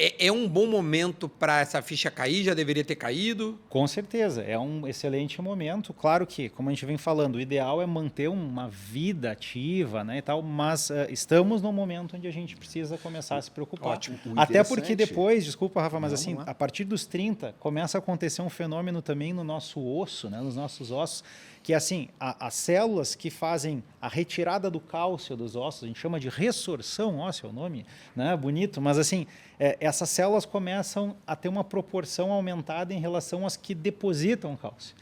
Speaker 1: é um bom momento para essa ficha cair? Já deveria ter caído?
Speaker 3: Com certeza, é um excelente momento. Claro que, como a gente vem falando, o ideal é manter uma vida ativa, né, e tal, mas estamos num momento onde a gente precisa começar a se preocupar.
Speaker 1: Ótimo.
Speaker 3: Até porque depois, desculpa, Rafa, mas assim, a partir dos 30, começa a acontecer um fenômeno também no nosso osso, né, nos nossos ossos, que assim, as células que fazem a retirada do cálcio dos ossos, a gente chama de resorção óssea, é o nome, né? Bonito, mas assim, essas células começam a ter uma proporção aumentada em relação às que depositam cálcio.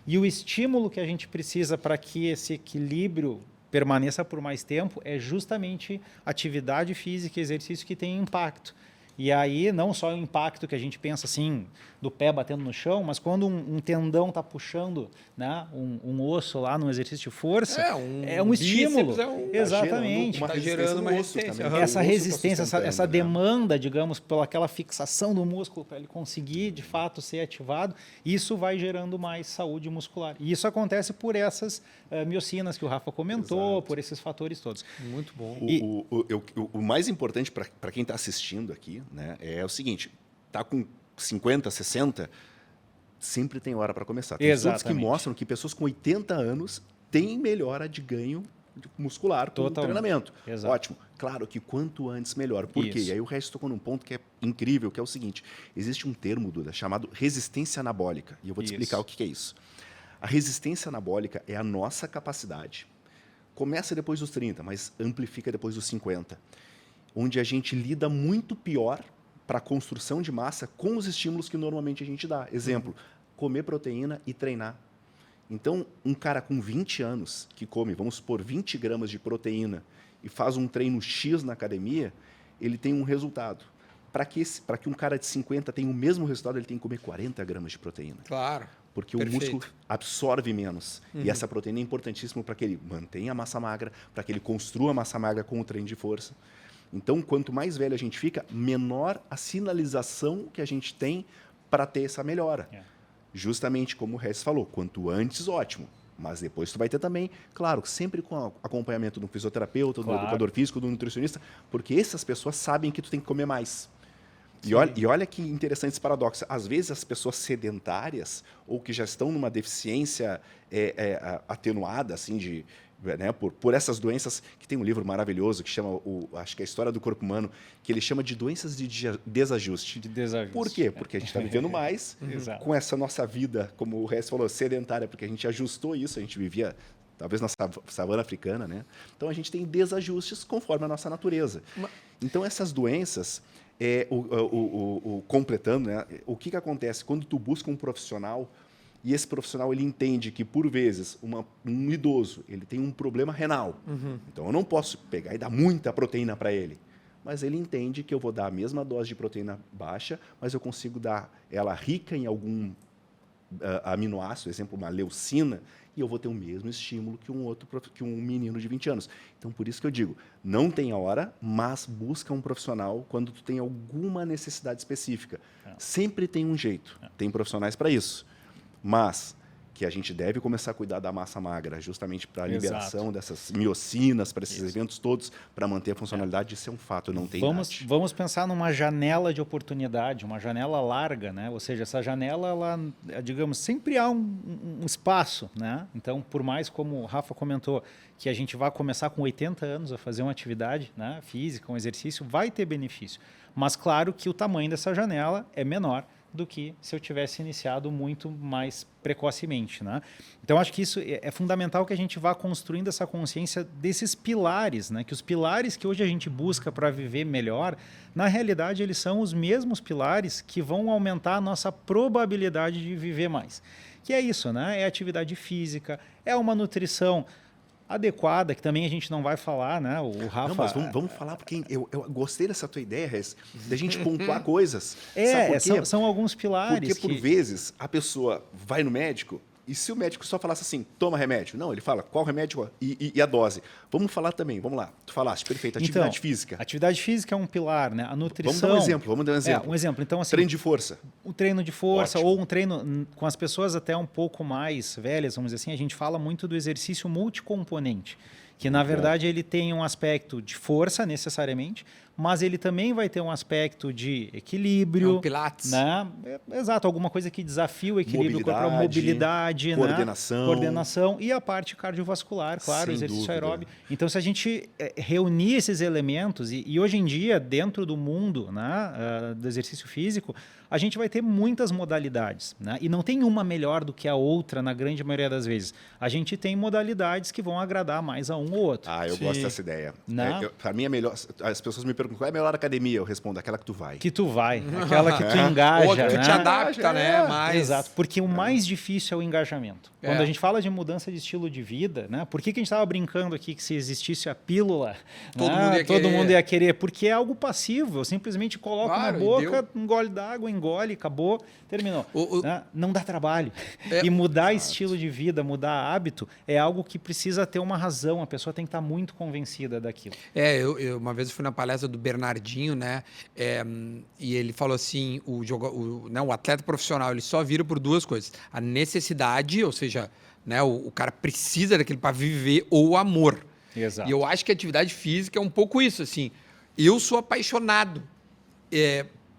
Speaker 3: E o estímulo que a gente precisa para que esse equilíbrio permaneça por mais tempo é justamente atividade física e exercício que tem impacto. E aí, não só o impacto que a gente pensa assim, do pé batendo no chão, mas quando um tendão está puxando, né, um osso lá no exercício de força, é um estímulo. Exatamente.
Speaker 1: Está gerando uma resistência.
Speaker 3: Essa resistência, essa demanda, digamos, pelaquela fixação do músculo para ele conseguir, de fato, ser ativado, isso vai gerando mais saúde muscular. E isso acontece por essas miocinas que o Rafa comentou, por esses fatores todos.
Speaker 1: Muito bom.
Speaker 2: O mais importante para quem está assistindo aqui, né, é o seguinte, tá com 50, 60, sempre tem hora para começar. Tem estudos que mostram que pessoas com 80 anos têm melhora de ganho muscular com o treinamento.
Speaker 3: Exato.
Speaker 2: Ótimo. Claro que quanto antes, melhor. Por quê? E aí o resto tocou num ponto que é incrível, que é o seguinte. Existe um termo, Duda, chamado resistência anabólica. E eu vou te explicar o que é isso. A resistência anabólica é a nossa capacidade. Começa depois dos 30, mas amplifica depois dos 50. Onde a gente lida muito pior para a construção de massa com os estímulos que normalmente a gente dá. Exemplo, comer proteína e treinar. Então, um cara com 20 anos que come, vamos supor, 20 gramas de proteína e faz um treino X na academia, ele tem um resultado. Para que um cara de 50 tenha o mesmo resultado, ele tem que comer 40 gramas de proteína.
Speaker 1: Claro.
Speaker 2: Porque o músculo absorve menos. E essa proteína é importantíssima para que ele mantenha a massa magra, para que ele construa a massa magra com o treino de força. Então, quanto mais velho a gente fica, menor a sinalização que a gente tem para ter essa melhora. Justamente como o Regis falou, quanto antes, ótimo. Mas depois tu vai ter também, claro, sempre com acompanhamento do fisioterapeuta, do educador físico, do nutricionista, porque essas pessoas sabem que tu tem que comer mais. E olha que interessante esse paradoxo. Às vezes as pessoas sedentárias ou que já estão numa deficiência atenuada, assim, né, por essas doenças, que tem um livro maravilhoso que chama, acho que é a História do Corpo Humano, que ele chama de doenças de desajuste. Por quê? Porque a gente está vivendo mais com essa nossa vida, como o Regis falou, sedentária, porque a gente ajustou isso, a gente vivia talvez na savana africana, né? Então a gente tem desajustes conforme a nossa natureza. Então essas doenças, completando, né, o que acontece quando tu busca um profissional e esse profissional ele entende que, por vezes, um idoso ele tem um problema renal. Então, eu não posso pegar e dar muita proteína para ele. Mas ele entende que eu vou dar a mesma dose de proteína baixa, mas eu consigo dar ela rica em algum aminoácido, exemplo, uma leucina, e eu vou ter o mesmo estímulo que um menino de 20 anos. Então, por isso que eu digo, não tem hora, mas busca um profissional quando tu tem alguma necessidade específica. Sempre tem um jeito, tem profissionais para isso. Mas que a gente deve começar a cuidar da massa magra, justamente para a liberação dessas miocinas, para esses eventos todos, para manter a funcionalidade, isso é um fato, não tem idade.
Speaker 3: Vamos pensar numa janela de oportunidade, uma janela larga, né? Ou seja, essa janela, ela, digamos, sempre há um espaço, né? Então, por mais como o Rafa comentou, que a gente vai começar com 80 anos a fazer uma atividade, né, física, um exercício, vai ter benefício. Mas claro que o tamanho dessa janela é menor do que se eu tivesse iniciado muito mais precocemente, né? Então, acho que isso é fundamental, que a gente vá construindo essa consciência desses pilares, né? Que os pilares que hoje a gente busca para viver melhor, na realidade, eles são os mesmos pilares que vão aumentar a nossa probabilidade de viver mais. Que é isso, né? É atividade física, é uma nutrição adequada, que também a gente não vai falar, né? O Rafa...
Speaker 2: Não, mas vamos falar, porque eu gostei dessa tua ideia, Rez, da gente pontuar coisas.
Speaker 3: São alguns pilares.
Speaker 2: Porque, por vezes, a pessoa vai no médico, e se o médico só falasse assim, toma remédio? Não, ele fala qual remédio e a dose. Vamos falar também, vamos lá. Tu falaste, perfeito, atividade física.
Speaker 3: Atividade física é um pilar, né? A nutrição...
Speaker 2: Vamos dar um exemplo.
Speaker 3: Um exemplo. Então, assim,
Speaker 2: treino de força.
Speaker 3: O treino de força,
Speaker 2: Ótimo.
Speaker 3: ou um treino com as pessoas até um pouco mais velhas, vamos dizer assim, a gente fala muito do exercício multicomponente, que na verdade ele tem um aspecto de força necessariamente, mas ele também vai ter um aspecto de equilíbrio.
Speaker 1: Pilates.
Speaker 3: Né? Exato, alguma coisa que desafia o equilíbrio corporal, mobilidade,
Speaker 2: coordenação.
Speaker 3: Né? Coordenação e a parte cardiovascular, claro,
Speaker 2: Sem
Speaker 3: exercício
Speaker 2: dúvida.
Speaker 3: aeróbico. Então, se a gente reunir esses elementos, e hoje em dia, dentro do mundo, né, do exercício físico, a gente vai ter muitas modalidades, né? E não tem uma melhor do que a outra na grande maioria das vezes. A gente tem modalidades que vão agradar mais a um ou outro.
Speaker 2: Eu gosto dessa ideia.
Speaker 3: Não?
Speaker 2: Para mim é melhor. As pessoas me perguntam qual é a melhor academia. Eu respondo aquela que tu vai.
Speaker 3: Que tu vai, aquela que tu engaja.
Speaker 1: Ou que tu
Speaker 3: né?
Speaker 1: te adapta, né? Mais...
Speaker 3: Exato, porque o mais difícil é o engajamento. Quando a gente fala de mudança de estilo de vida, né? Por que a gente estava brincando aqui que se existisse a pílula, todo mundo ia querer? Porque é algo passivo. Eu simplesmente coloco na boca, um gole d'água, engole, acabou, terminou. Né? Não dá trabalho. E mudar estilo de vida, mudar hábito, é algo que precisa ter uma razão. A pessoa tem que estar muito convencida daquilo.
Speaker 1: Eu uma vez fui na palestra do Bernardinho, né? E ele falou assim, o atleta profissional, ele só vira por duas coisas. A necessidade, ou seja, né, o cara precisa daquele para viver, ou o amor.
Speaker 3: Exato.
Speaker 1: E eu acho que a atividade física é um pouco isso, assim. Eu sou apaixonado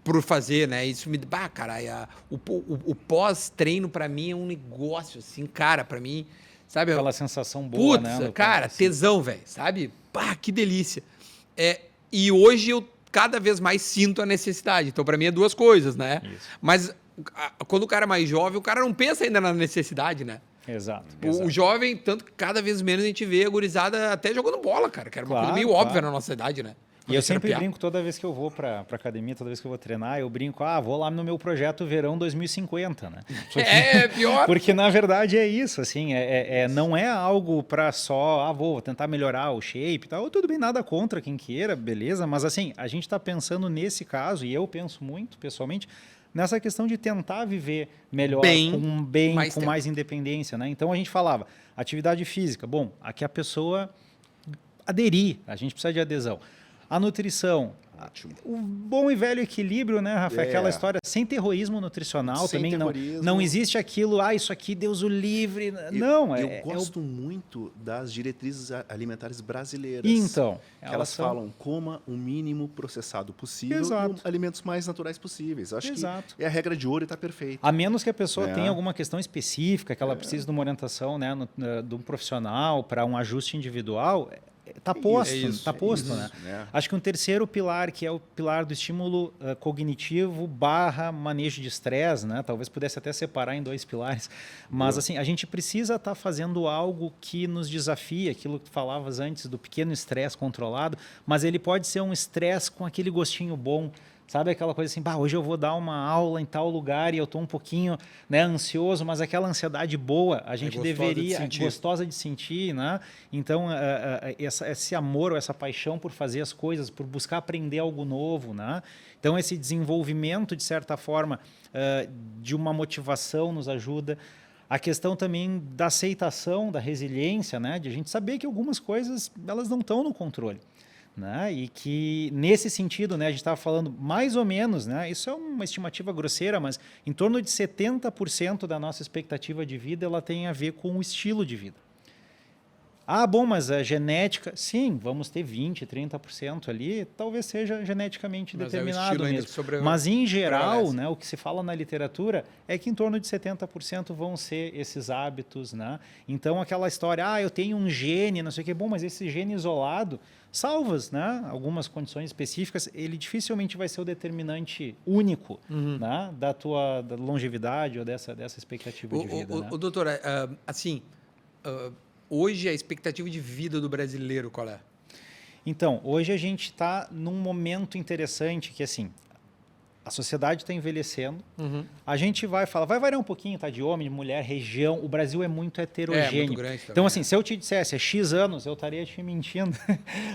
Speaker 1: por fazer, né? Isso me... cara, o pós-treino para mim é um negócio, assim, cara, para mim, sabe?
Speaker 3: Aquela sensação boa,
Speaker 1: putz,
Speaker 3: né?
Speaker 1: Cara, tesão, velho, sabe? Que delícia. E hoje eu cada vez mais sinto a necessidade. Então, para mim, é duas coisas, né?
Speaker 3: Isso.
Speaker 1: Mas quando o cara é mais jovem, o cara não pensa ainda na necessidade, né?
Speaker 3: Exato.
Speaker 1: O jovem, tanto que cada vez menos a gente vê a gurizada até jogando bola, cara. Que era uma coisa meio óbvia na nossa idade, né?
Speaker 3: E eu sempre brinco, toda vez que eu vou para academia, toda vez que eu vou treinar, eu brinco, vou lá no meu projeto Verão 2050, né?
Speaker 1: Pior.
Speaker 3: Porque, na verdade, é isso, assim, não é algo para só, vou tentar melhorar o shape e tal. Tudo bem, nada contra quem queira, beleza, mas assim, a gente está pensando nesse caso, e eu penso muito, pessoalmente, nessa questão de tentar viver melhor, com mais independência, né? Então, a gente falava, atividade física, bom, aqui a pessoa aderir, a gente precisa de adesão. A nutrição,
Speaker 2: Ótimo.
Speaker 3: O bom e velho equilíbrio, né, Rafa? Aquela história sem terrorismo nutricional também. Não existe aquilo, isso aqui, Deus o livre.
Speaker 2: Eu gosto muito das diretrizes alimentares brasileiras.
Speaker 3: Então,
Speaker 2: elas falam, coma o mínimo processado possível e alimentos mais naturais possíveis. Acho que é a regra de ouro e está perfeito.
Speaker 3: A menos que a pessoa tenha alguma questão específica, que ela precise de uma orientação, né, de um profissional para um ajuste individual. Está posto, né? Acho que um terceiro pilar, que é o pilar do estímulo cognitivo / manejo de estresse, né? Talvez pudesse até separar em dois pilares, mas assim, a gente precisa estar fazendo algo que nos desafia, aquilo que tu falavas antes do pequeno estresse controlado, mas ele pode ser um estresse com aquele gostinho bom, Sabe aquela coisa assim, hoje eu vou dar uma aula em tal lugar e eu estou um pouquinho, né, ansioso, mas aquela ansiedade boa, a gente gostosa de sentir, né? Então, esse amor ou essa paixão por fazer as coisas, por buscar aprender algo novo, né? Então, esse desenvolvimento, de certa forma, de uma motivação nos ajuda. A questão também da aceitação, da resiliência, né? De a gente saber que algumas coisas, elas não estão no controle. Né? E que, nesse sentido, né, a gente estava falando mais ou menos, né, isso é uma estimativa grosseira, mas em torno de 70% da nossa expectativa de vida ela tem a ver com o estilo de vida. Bom, mas a genética, sim, vamos ter 20%, 30% ali, talvez seja geneticamente determinado mesmo. Mas, em geral, né, o que se fala na literatura é que em torno de 70% vão ser esses hábitos. Né? Então, aquela história, eu tenho um gene, não sei o que, bom, mas esse gene isolado, salvas, né, algumas condições específicas, ele dificilmente vai ser o determinante único, né, da tua longevidade ou dessa expectativa de vida. Né?
Speaker 1: Doutor, assim... hoje, a expectativa de vida do brasileiro, qual é?
Speaker 3: Então, hoje a gente está num momento interessante que, assim, a sociedade está envelhecendo, a gente vai variar um pouquinho, tá? De homem, de mulher, região, o Brasil é muito heterogêneo.
Speaker 1: Muito grande também,
Speaker 3: então, assim, se eu te dissesse, X anos, eu estaria te mentindo.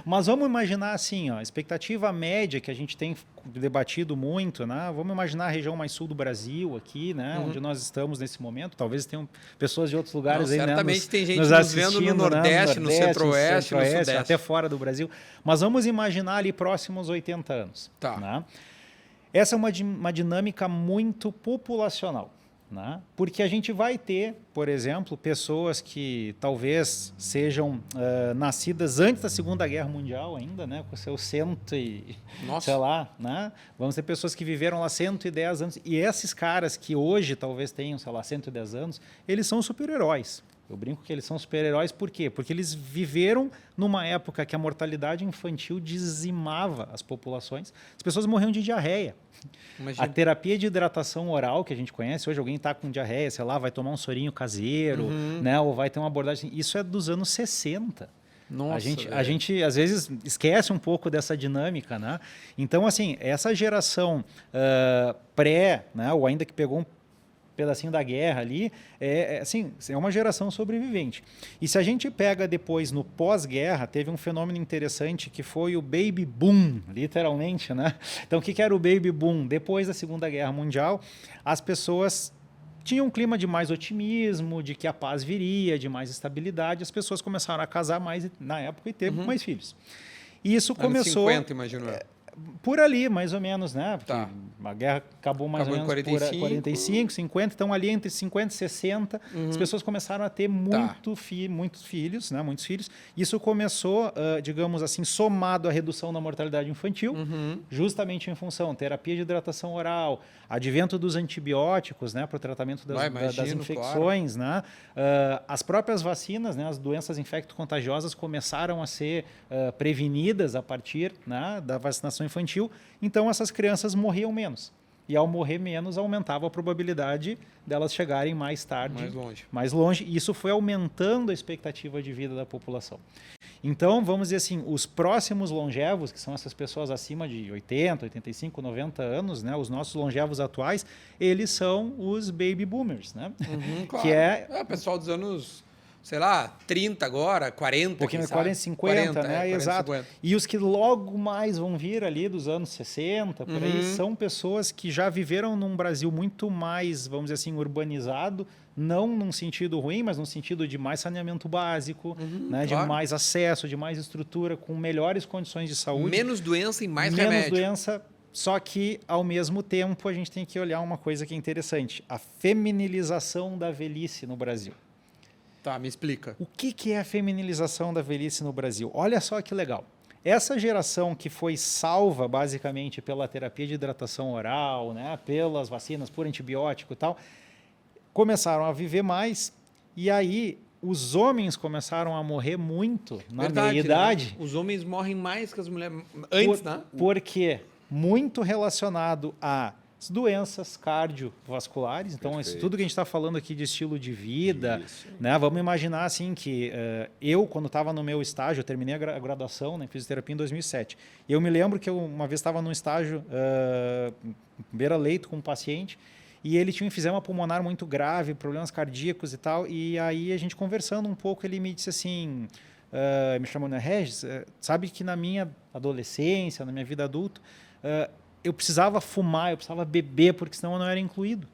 Speaker 3: Mas vamos imaginar assim, a expectativa média que a gente tem debatido muito, né? Vamos imaginar a região mais sul do Brasil aqui, né? Onde nós estamos nesse momento. Talvez tenham pessoas de outros lugares aí,
Speaker 1: certamente,
Speaker 3: né?
Speaker 1: tem gente nos vendo no Nordeste, no Centro-Oeste, no Sudeste.
Speaker 3: Até fora do Brasil. Mas vamos imaginar ali próximos 80 anos.
Speaker 1: Tá.
Speaker 3: Né? Essa é uma dinâmica muito populacional, né? Porque a gente vai ter, por exemplo, pessoas que talvez sejam nascidas antes da Segunda Guerra Mundial ainda, né? Com seus sei lá, né? Vamos ter pessoas que viveram lá 110 anos. E esses caras que hoje talvez tenham, sei lá, 110 anos, eles são super-heróis. Eu brinco que eles são super-heróis, por quê? Porque eles viveram numa época que a mortalidade infantil dizimava as populações. As pessoas morriam de diarreia. Imagina. A terapia de hidratação oral que a gente conhece, hoje alguém está com diarreia, sei lá, vai tomar um sorinho caseiro, né? Ou vai ter uma abordagem... Isso é dos anos 60. Nossa, a gente, às vezes, esquece um pouco dessa dinâmica, né? Então, assim, essa geração né? Ou ainda que pegou um pedacinho da guerra ali, assim, é uma geração sobrevivente. E se a gente pega depois no pós-guerra, teve um fenômeno interessante que foi o baby boom, literalmente, né? Então, o que era o baby boom? Depois da Segunda Guerra Mundial, as pessoas tinham um clima de mais otimismo, de que a paz viria, de mais estabilidade, as pessoas começaram a casar mais na época e ter mais filhos. E isso começou...
Speaker 1: 50, imagino.
Speaker 3: Por ali, mais ou menos, né? Porque
Speaker 1: tá.
Speaker 3: A guerra acabou mais ou menos por 45, 50. Então, ali entre 50 e 60, as pessoas começaram a ter muitos filhos, né? Muitos filhos. Isso começou, digamos assim, somado à redução da mortalidade infantil, justamente em função da terapia de hidratação oral, advento dos antibióticos, né? Para o tratamento das infecções, claro. Né? As próprias vacinas, né? As doenças infecto-contagiosas começaram a ser prevenidas a partir, né? Da vacinação infantil, então essas crianças morriam menos. E ao morrer menos, aumentava a probabilidade delas chegarem mais tarde, mais longe. E isso foi aumentando a expectativa de vida da população. Então, vamos dizer assim, os próximos longevos, que são essas pessoas acima de 80, 85, 90 anos, né, os nossos longevos atuais, eles são os baby boomers, né?
Speaker 1: Claro.
Speaker 3: Que é
Speaker 1: o pessoal dos anos... sei lá, 30 agora, 40,
Speaker 3: um pouquinho, 40, 50, 40, né? 40, exato. 50. E os que logo mais vão vir ali dos anos 60, por aí, são pessoas que já viveram num Brasil muito mais, vamos dizer assim, urbanizado, não num sentido ruim, mas num sentido de mais saneamento básico, né? Claro. De mais acesso, de mais estrutura, com melhores condições de saúde.
Speaker 1: Menos doença e mais remédio.
Speaker 3: Menos doença, só que, ao mesmo tempo, a gente tem que olhar uma coisa que é interessante, a feminilização da velhice no Brasil.
Speaker 1: Tá, me explica.
Speaker 3: O que é a feminilização da velhice no Brasil? Olha só que legal. Essa geração que foi salva, basicamente, pela terapia de hidratação oral, né, pelas vacinas, por antibiótico e tal, começaram a viver mais e aí os homens começaram a morrer muito na meia-idade.
Speaker 1: Né? Os homens morrem mais que as mulheres antes, né?
Speaker 3: Porque muito relacionado a doenças cardiovasculares. Então, tudo que a gente está falando aqui de estilo de vida, né? Vamos imaginar assim que eu, quando estava no meu estágio, eu terminei a graduação em fisioterapia em 2007. E eu me lembro que eu uma vez estava num estágio beira-leito com um paciente e ele tinha um enfisema pulmonar muito grave, problemas cardíacos e tal. E aí a gente conversando um pouco, ele me disse assim, me chamou, né, Regis, sabe que na minha adolescência, na minha vida adulta, eu precisava fumar, eu precisava beber, porque senão eu não era incluído.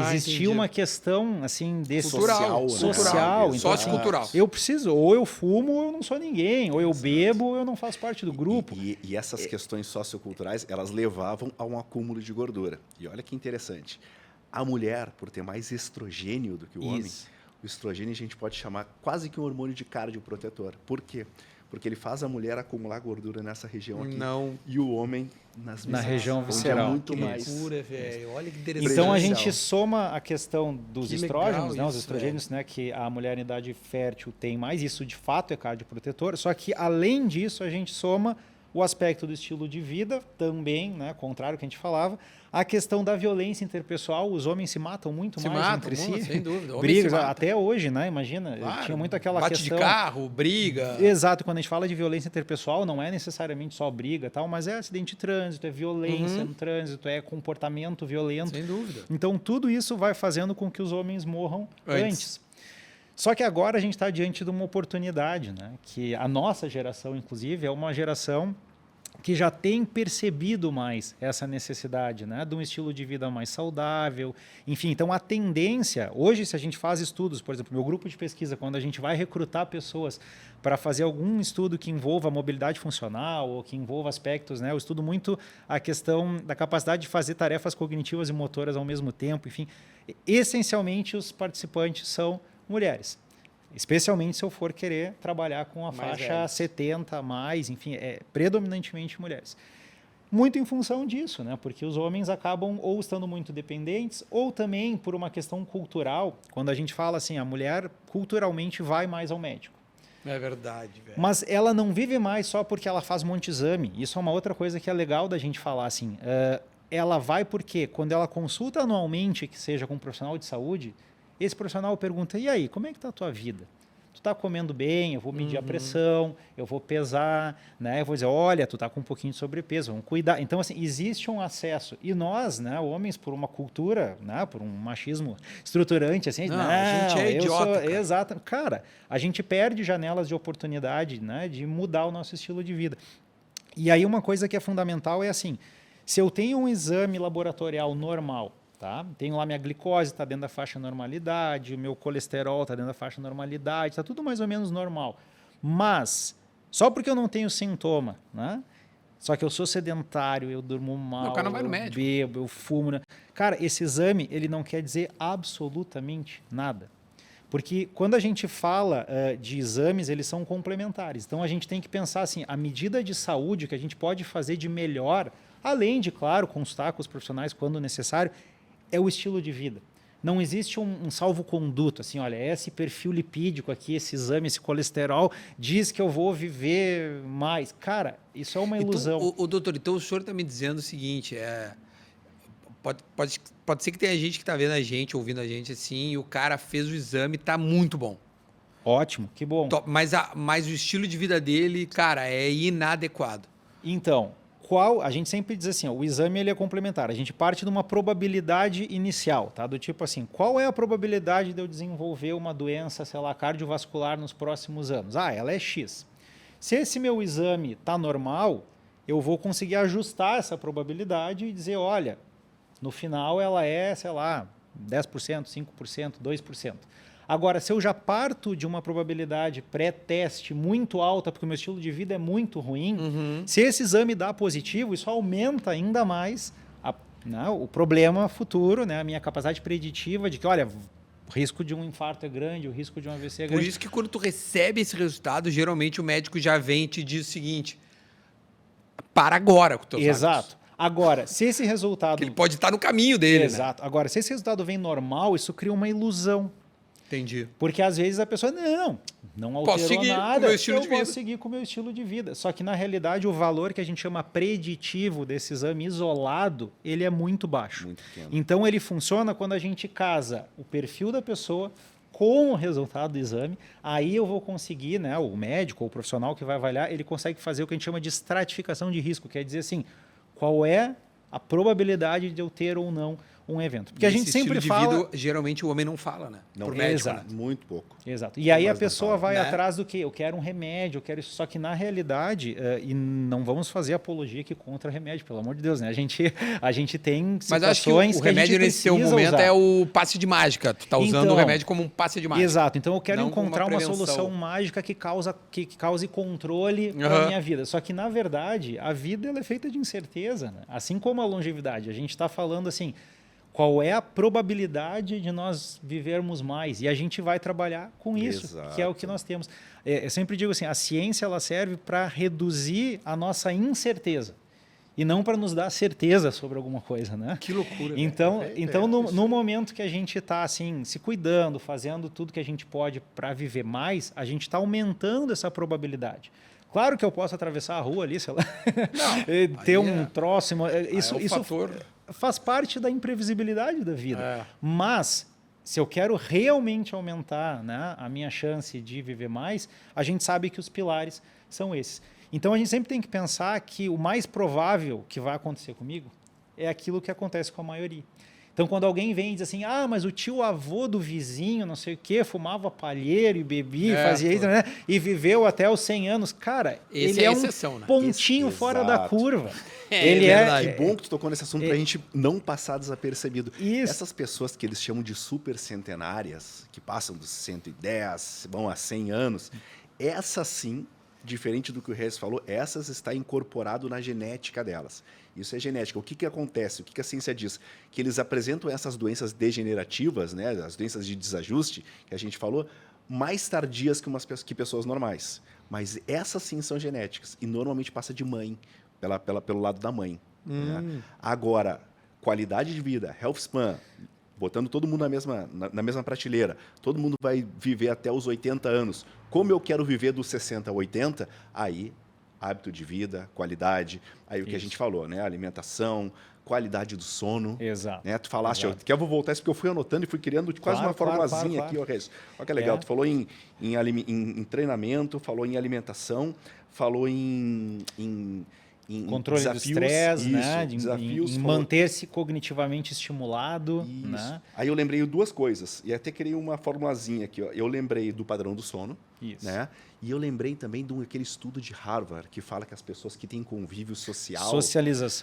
Speaker 3: Existia uma questão assim desse
Speaker 1: social,
Speaker 3: então,
Speaker 1: sociocultural.
Speaker 3: Assim, eu preciso, ou eu fumo ou eu não sou ninguém, ou eu bebo ou eu não faço parte do grupo.
Speaker 2: E essas questões socioculturais, elas levavam a um acúmulo de gordura. E olha que interessante, a mulher, por ter mais estrogênio do que o homem, o estrogênio a gente pode chamar quase que um hormônio de cardioprotetor. Por quê? Porque ele faz a mulher acumular gordura nessa região aqui. E o homem
Speaker 3: na região visceral.
Speaker 2: É muito mais.
Speaker 1: Loucura, velho. Olha que interessante.
Speaker 3: Então a gente soma a questão dos estrógenos, né, os estrogênios, né, que a mulher em idade fértil tem mais, isso de fato é cardioprotetor, só que além disso a gente soma o aspecto do estilo de vida também, né, contrário ao que a gente falava, a questão da violência interpessoal, os homens se matam muito mais entre si.
Speaker 1: Sem dúvida.
Speaker 3: Brigas, até hoje, né? Imagina, tinha muito aquela questão...
Speaker 1: Bate de carro, briga...
Speaker 3: Exato, quando a gente fala de violência interpessoal, não é necessariamente só briga, tal, mas é acidente de trânsito, é violência no trânsito, é comportamento violento.
Speaker 1: Sem dúvida.
Speaker 3: Então, tudo isso vai fazendo com que os homens morram antes. Só que agora a gente está diante de uma oportunidade, né? Que a nossa geração, inclusive, é uma geração que já tem percebido mais essa necessidade, né, de um estilo de vida mais saudável. Enfim, então a tendência, hoje se a gente faz estudos, por exemplo, meu grupo de pesquisa, quando a gente vai recrutar pessoas para fazer algum estudo que envolva mobilidade funcional ou que envolva aspectos, né, eu estudo muito a questão da capacidade de fazer tarefas cognitivas e motoras ao mesmo tempo, enfim, essencialmente os participantes são mulheres. Especialmente se eu for querer trabalhar com a faixa 70 mais, enfim, predominantemente mulheres. Muito em função disso, né? Porque os homens acabam ou estando muito dependentes ou também por uma questão cultural, quando a gente fala assim, a mulher culturalmente vai mais ao médico.
Speaker 1: É verdade, velho.
Speaker 3: Mas ela não vive mais só porque ela faz um monte de exame. Isso é uma outra coisa que é legal da gente falar assim. Ela vai porque quando ela consulta anualmente, que seja com um profissional de saúde, esse profissional pergunta, e aí, como é que está a tua vida? Tu está comendo bem, eu vou medir a pressão, eu vou pesar, né? Eu vou dizer, olha, tu está com um pouquinho de sobrepeso, vamos cuidar. Então, assim, existe um acesso. E nós, né, homens, por uma cultura, né, por um machismo estruturante, assim,
Speaker 1: a gente é idiota, cara.
Speaker 3: Exato. Cara, a gente perde janelas de oportunidade, né, de mudar o nosso estilo de vida. E aí uma coisa que é fundamental é assim, se eu tenho um exame laboratorial normal, tá? Tenho lá minha glicose, está dentro da faixa normalidade, o meu colesterol está dentro da faixa normalidade, está tudo mais ou menos normal. Mas, só porque eu não tenho sintoma, né? Só que eu sou sedentário, eu durmo mal,
Speaker 1: o cara não vai no
Speaker 3: médico. Bebo, eu fumo. Né? Cara, esse exame, ele não quer dizer absolutamente nada. Porque quando a gente fala de exames, eles são complementares. Então, a gente tem que pensar assim, a medida de saúde que a gente pode fazer de melhor, além de, claro, consultar com os profissionais quando necessário, é o estilo de vida. Não existe um salvo-conduto, assim, olha, esse perfil lipídico aqui, esse exame, esse colesterol, diz que eu vou viver mais. Cara, isso é uma ilusão.
Speaker 1: Então, doutor, então o senhor está me dizendo o seguinte, pode ser que tenha gente que está vendo a gente, ouvindo a gente assim, e o cara fez o exame e está muito bom.
Speaker 3: Ótimo, que bom.
Speaker 1: Mas o estilo de vida dele, cara, é inadequado.
Speaker 3: Então, a gente sempre diz assim, o exame ele é complementar, a gente parte de uma probabilidade inicial, tá? Do tipo assim, qual é a probabilidade de eu desenvolver uma doença, sei lá, cardiovascular nos próximos anos? Ela é X. Se esse meu exame está normal, eu vou conseguir ajustar essa probabilidade e dizer, olha, no final ela é, sei lá, 10%, 5%, 2%. Agora, se eu já parto de uma probabilidade pré-teste muito alta, porque o meu estilo de vida é muito ruim, se esse exame dá positivo, isso aumenta ainda mais o problema futuro, né, a minha capacidade preditiva de que, olha, o risco de um infarto é grande, o risco de um AVC é grande.
Speaker 1: Por isso que quando tu recebe esse resultado, geralmente o médico já vem e te diz o seguinte, para agora com teus
Speaker 3: Exato.
Speaker 1: hábitos.
Speaker 3: Agora, se esse resultado...
Speaker 1: Porque ele pode estar no caminho dele,
Speaker 3: Exato. Né? Agora, se esse resultado vem normal, isso cria uma ilusão.
Speaker 1: Entendi.
Speaker 3: Porque às vezes a pessoa, não alterou
Speaker 1: Posso seguir
Speaker 3: nada,
Speaker 1: com o meu estilo de vida.
Speaker 3: posso seguir com o meu estilo de vida. Só que na realidade o valor que a gente chama preditivo desse exame isolado, ele é muito baixo.
Speaker 2: Muito pequeno.
Speaker 3: Então ele funciona quando a gente casa o perfil da pessoa com o resultado do exame, aí eu vou conseguir, né, o médico ou o profissional que vai avaliar, ele consegue fazer o que a gente chama de estratificação de risco, quer dizer assim, qual é a probabilidade de eu ter ou não um evento. Porque a gente sempre fala...
Speaker 1: Vida, geralmente o homem não fala, né?
Speaker 2: Não,
Speaker 1: por médico,
Speaker 3: exato.
Speaker 1: né?
Speaker 2: Muito pouco.
Speaker 3: Exato. E aí a pessoa vai
Speaker 1: né?
Speaker 3: atrás do quê? Eu quero um remédio, eu quero isso. Só que na realidade, e não vamos fazer apologia aqui contra remédio, pelo amor de Deus, né? A gente tem situações
Speaker 1: Mas acho que o remédio nesse seu momento é o passe de mágica. Tu tá usando o remédio como um passe de mágica.
Speaker 3: Exato. Então eu quero
Speaker 1: não
Speaker 3: encontrar uma solução mágica que cause controle na minha vida. Só que na verdade, a vida ela é feita de incerteza, né? Assim como a longevidade. A gente está falando assim, qual é a probabilidade de nós vivermos mais? E a gente vai trabalhar com isso,
Speaker 2: Exato.
Speaker 3: que é o que nós temos. Eu sempre digo assim, a ciência ela serve para reduzir a nossa incerteza e não para nos dar certeza sobre alguma coisa, né?
Speaker 1: Que loucura.
Speaker 3: Então no momento que a gente está assim, se cuidando, fazendo tudo que a gente pode para viver mais, a gente está aumentando essa probabilidade. Claro que eu posso atravessar a rua ali, sei lá, ter um troço... Isso faz parte da imprevisibilidade da vida. Mas, se eu quero realmente aumentar, né, a minha chance de viver mais, a gente sabe que os pilares são esses. Então, a gente sempre tem que pensar que o mais provável que vai acontecer comigo é aquilo que acontece com a maioria. Então, quando alguém vem e diz assim, mas o tio-avô do vizinho, não sei o quê, fumava palheiro e bebia, fazia isso, né? E viveu até os 100 anos. Cara, ele é
Speaker 1: exceção,
Speaker 3: um pontinho fora da curva.
Speaker 1: Ele
Speaker 2: Que bom que tu tocou nesse assunto para a gente não passar desapercebido.
Speaker 3: Isso.
Speaker 2: Essas pessoas que eles chamam de super centenárias, que passam dos 110, vão a 100 anos, essas sim, diferente do que o Regis falou, essas está incorporado na genética delas. Isso é genética. O que acontece? O que a ciência diz? Que eles apresentam essas doenças degenerativas, né, as doenças de desajuste, que a gente falou, mais tardias que pessoas normais. Mas essas sim são genéticas e normalmente passa de mãe, pelo lado da mãe. Né? Agora, qualidade de vida, health span, botando todo mundo na mesma prateleira, todo mundo vai viver até os 80 anos. Como eu quero viver dos 60 a 80, aí hábito de vida, qualidade, aí o que a gente falou, né? Alimentação, qualidade do sono.
Speaker 3: Exato.
Speaker 2: Né? Tu falaste, eu vou voltar isso porque eu fui anotando e fui criando quase uma formulazinha aqui, ó, Regis. Olha que legal, tu falou em treinamento, falou em alimentação, falou em
Speaker 3: controle
Speaker 2: desafios,
Speaker 3: do estresse, né?
Speaker 2: Desafios,
Speaker 3: em manter-se cognitivamente estimulado.
Speaker 2: Isso.
Speaker 3: Né?
Speaker 2: Aí eu lembrei de duas coisas, e até criei uma formulazinha aqui. Ó. Eu lembrei do padrão do sono,
Speaker 3: Isso.
Speaker 2: né? E eu lembrei também de aquele estudo de Harvard, que fala que as pessoas que têm convívio social...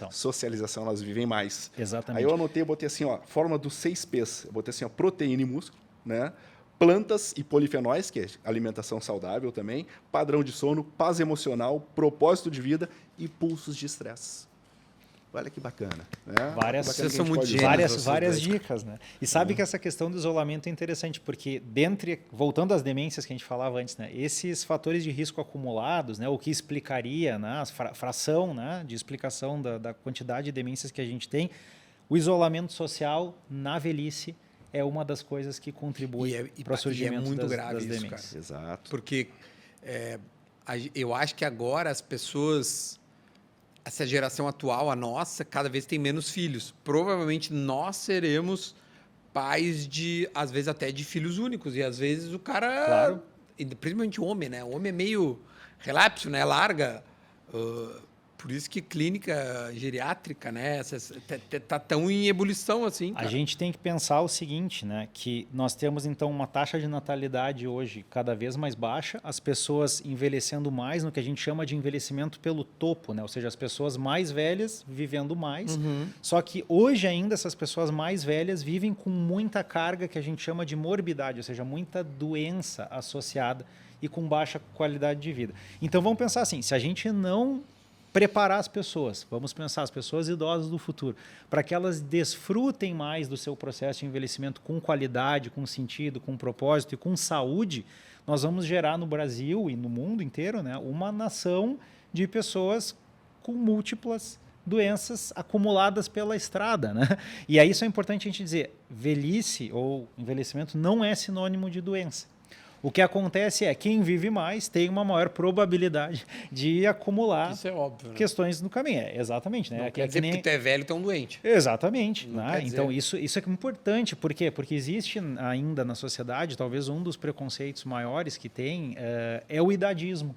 Speaker 2: Socialização, elas vivem mais.
Speaker 3: Exatamente.
Speaker 2: Aí eu anotei, eu botei assim, ó, forma dos 6 P's. Eu botei assim, ó, proteína e músculo, né? Plantas e polifenóis, que é alimentação saudável também, padrão de sono, paz emocional, propósito de vida e pulsos de estresse. Olha que bacana. Né?
Speaker 3: Várias dicas. Né? E sabe que essa questão do isolamento é interessante, porque voltando às demências que a gente falava antes, né, esses fatores de risco acumulados, né, o que explicaria, né, a fração, né, de explicação da quantidade de demências que a gente tem, o isolamento social na velhice é uma das coisas que contribui para o surgimento das demências.
Speaker 2: Cara. Exato.
Speaker 1: Porque eu acho que agora as pessoas, essa geração atual, a nossa, cada vez tem menos filhos. Provavelmente nós seremos pais às vezes até de filhos únicos. E às vezes o cara,
Speaker 3: claro.
Speaker 1: Principalmente o homem, né? O homem é meio relapso, né? Larga. Por isso que clínica geriátrica, né, tá tão em ebulição assim.
Speaker 3: Cara. A gente tem que pensar o seguinte, né, que nós temos então uma taxa de natalidade hoje cada vez mais baixa, as pessoas envelhecendo mais no que a gente chama de envelhecimento pelo topo, né, ou seja, as pessoas mais velhas vivendo mais. Só que hoje ainda essas pessoas mais velhas vivem com muita carga que a gente chama de morbidade, ou seja, muita doença associada e com baixa qualidade de vida. Então vamos pensar assim, se a gente não preparar as pessoas, vamos pensar as pessoas idosas do futuro, para que elas desfrutem mais do seu processo de envelhecimento com qualidade, com sentido, com propósito e com saúde, nós vamos gerar no Brasil e no mundo inteiro, né, uma nação de pessoas com múltiplas doenças acumuladas pela estrada, né? E aí isso é importante a gente dizer, velhice ou envelhecimento não é sinônimo de doença. O que acontece é quem vive mais tem uma maior probabilidade de acumular
Speaker 1: Isso é óbvio, né?
Speaker 3: questões no caminho. Exatamente, né?
Speaker 1: Não quer dizer que tu é velho, tu é um doente.
Speaker 3: Exatamente.
Speaker 1: Não
Speaker 3: Né?
Speaker 1: quer
Speaker 3: Então,
Speaker 1: dizer.
Speaker 3: isso é importante. Por quê? Porque existe ainda na sociedade, talvez um dos preconceitos maiores que tem é o idadismo.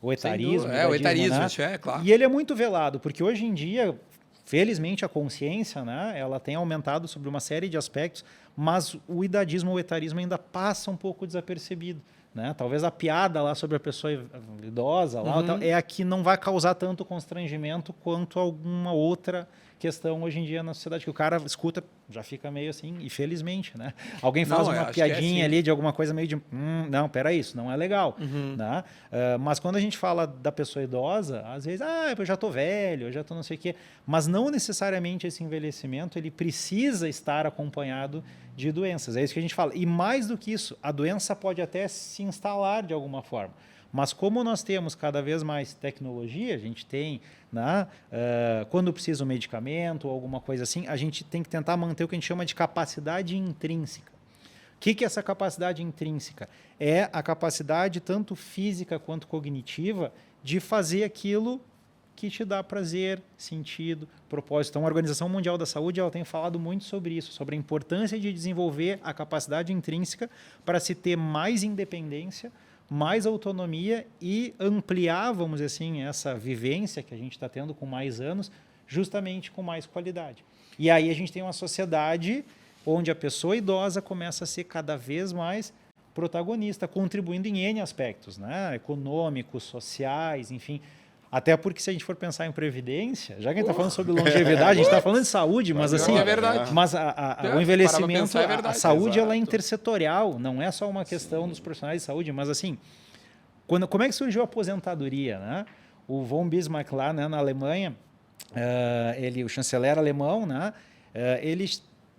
Speaker 3: O etarismo.
Speaker 1: O etarismo,
Speaker 3: né?
Speaker 1: isso é, claro.
Speaker 3: E ele é muito velado, porque hoje em dia, felizmente, a consciência, né, ela tem aumentado sobre uma série de aspectos, mas o idadismo ou o etarismo ainda passa um pouco desapercebido. Né? Talvez a piada lá sobre a pessoa idosa lá, é a que não vai causar tanto constrangimento quanto alguma outra questão hoje em dia na sociedade, que o cara escuta, já fica meio assim, e felizmente, né? Alguém faz uma piadinha ali de alguma coisa meio de, não, peraí, isso não é legal. Né? Mas quando a gente fala da pessoa idosa, às vezes, eu já estou velho, eu já estou não sei o quê, mas não necessariamente esse envelhecimento, ele precisa estar acompanhado de doenças, é isso que a gente fala. E mais do que isso, a doença pode até se instalar de alguma forma. Mas como nós temos cada vez mais tecnologia, a gente tem, né, quando precisa um medicamento ou alguma coisa assim, a gente tem que tentar manter o que a gente chama de capacidade intrínseca. O que é essa capacidade intrínseca? É a capacidade tanto física quanto cognitiva de fazer aquilo que te dá prazer, sentido, propósito. Então, a Organização Mundial da Saúde ela tem falado muito sobre isso, sobre a importância de desenvolver a capacidade intrínseca para se ter mais independência, mais autonomia e ampliar, vamos dizer assim, essa vivência que a gente está tendo com mais anos, justamente com mais qualidade. E aí a gente tem uma sociedade onde a pessoa idosa começa a ser cada vez mais protagonista, contribuindo em N aspectos, né? Econômicos, sociais, enfim. Até porque se a gente for pensar em previdência, já que a gente está falando sobre longevidade, a gente está falando de saúde, mas assim,
Speaker 1: é verdade.
Speaker 3: Mas o envelhecimento,
Speaker 1: é verdade,
Speaker 3: a saúde ela é intersetorial, não é só uma questão dos profissionais de saúde, mas assim, como é que surgiu a aposentadoria, né? O von Bismarck lá, né, na Alemanha, o chanceler alemão, né,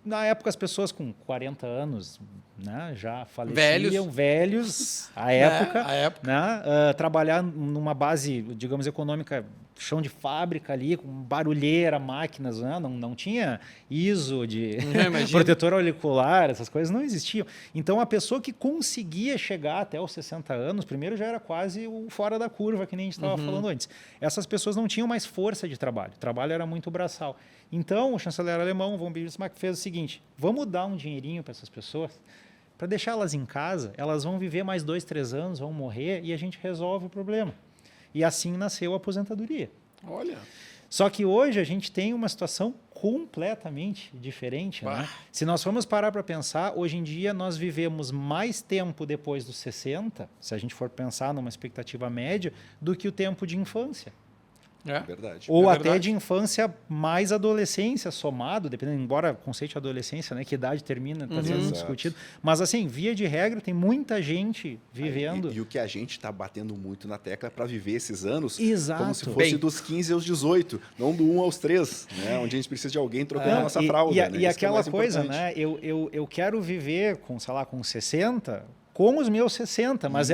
Speaker 3: na época as pessoas com 40 anos, né, já faleciam, velhos à época, né, trabalhar numa base, digamos, econômica, chão de fábrica ali, com barulheira, máquinas, né, não tinha ISO de protetor auricular, essas coisas não existiam. Então, a pessoa que conseguia chegar até os 60 anos, primeiro já era quase o fora da curva, que nem a gente estava falando antes. Essas pessoas não tinham mais força de trabalho, o trabalho era muito braçal. Então, o chanceler alemão, von Bismarck, fez o seguinte, vamos dar um dinheirinho para essas pessoas, para deixá-las em casa, elas vão viver mais 2, 3 anos, vão morrer e a gente resolve o problema. E assim nasceu a aposentadoria.
Speaker 1: Olha.
Speaker 3: Só que hoje a gente tem uma situação completamente diferente. Né? Se nós formos parar para pensar, hoje em dia nós vivemos mais tempo depois dos 60, se a gente for pensar numa expectativa média, do que o tempo de infância.
Speaker 2: Verdade.
Speaker 3: Ou até de infância mais adolescência somado, dependendo, embora o conceito de adolescência, né, que idade termina, está sendo discutido. Mas assim, via de regra, tem muita gente vivendo.
Speaker 2: E o que a gente está batendo muito na tecla para viver esses anos,
Speaker 3: exato,
Speaker 2: como se fosse dos 15 aos 18, não do 1 aos 3, né, onde a gente precisa de alguém trocando a nossa fralda.
Speaker 3: E aquela coisa, né? Eu quero viver com, sei lá, com 60. Com os meus 60, mas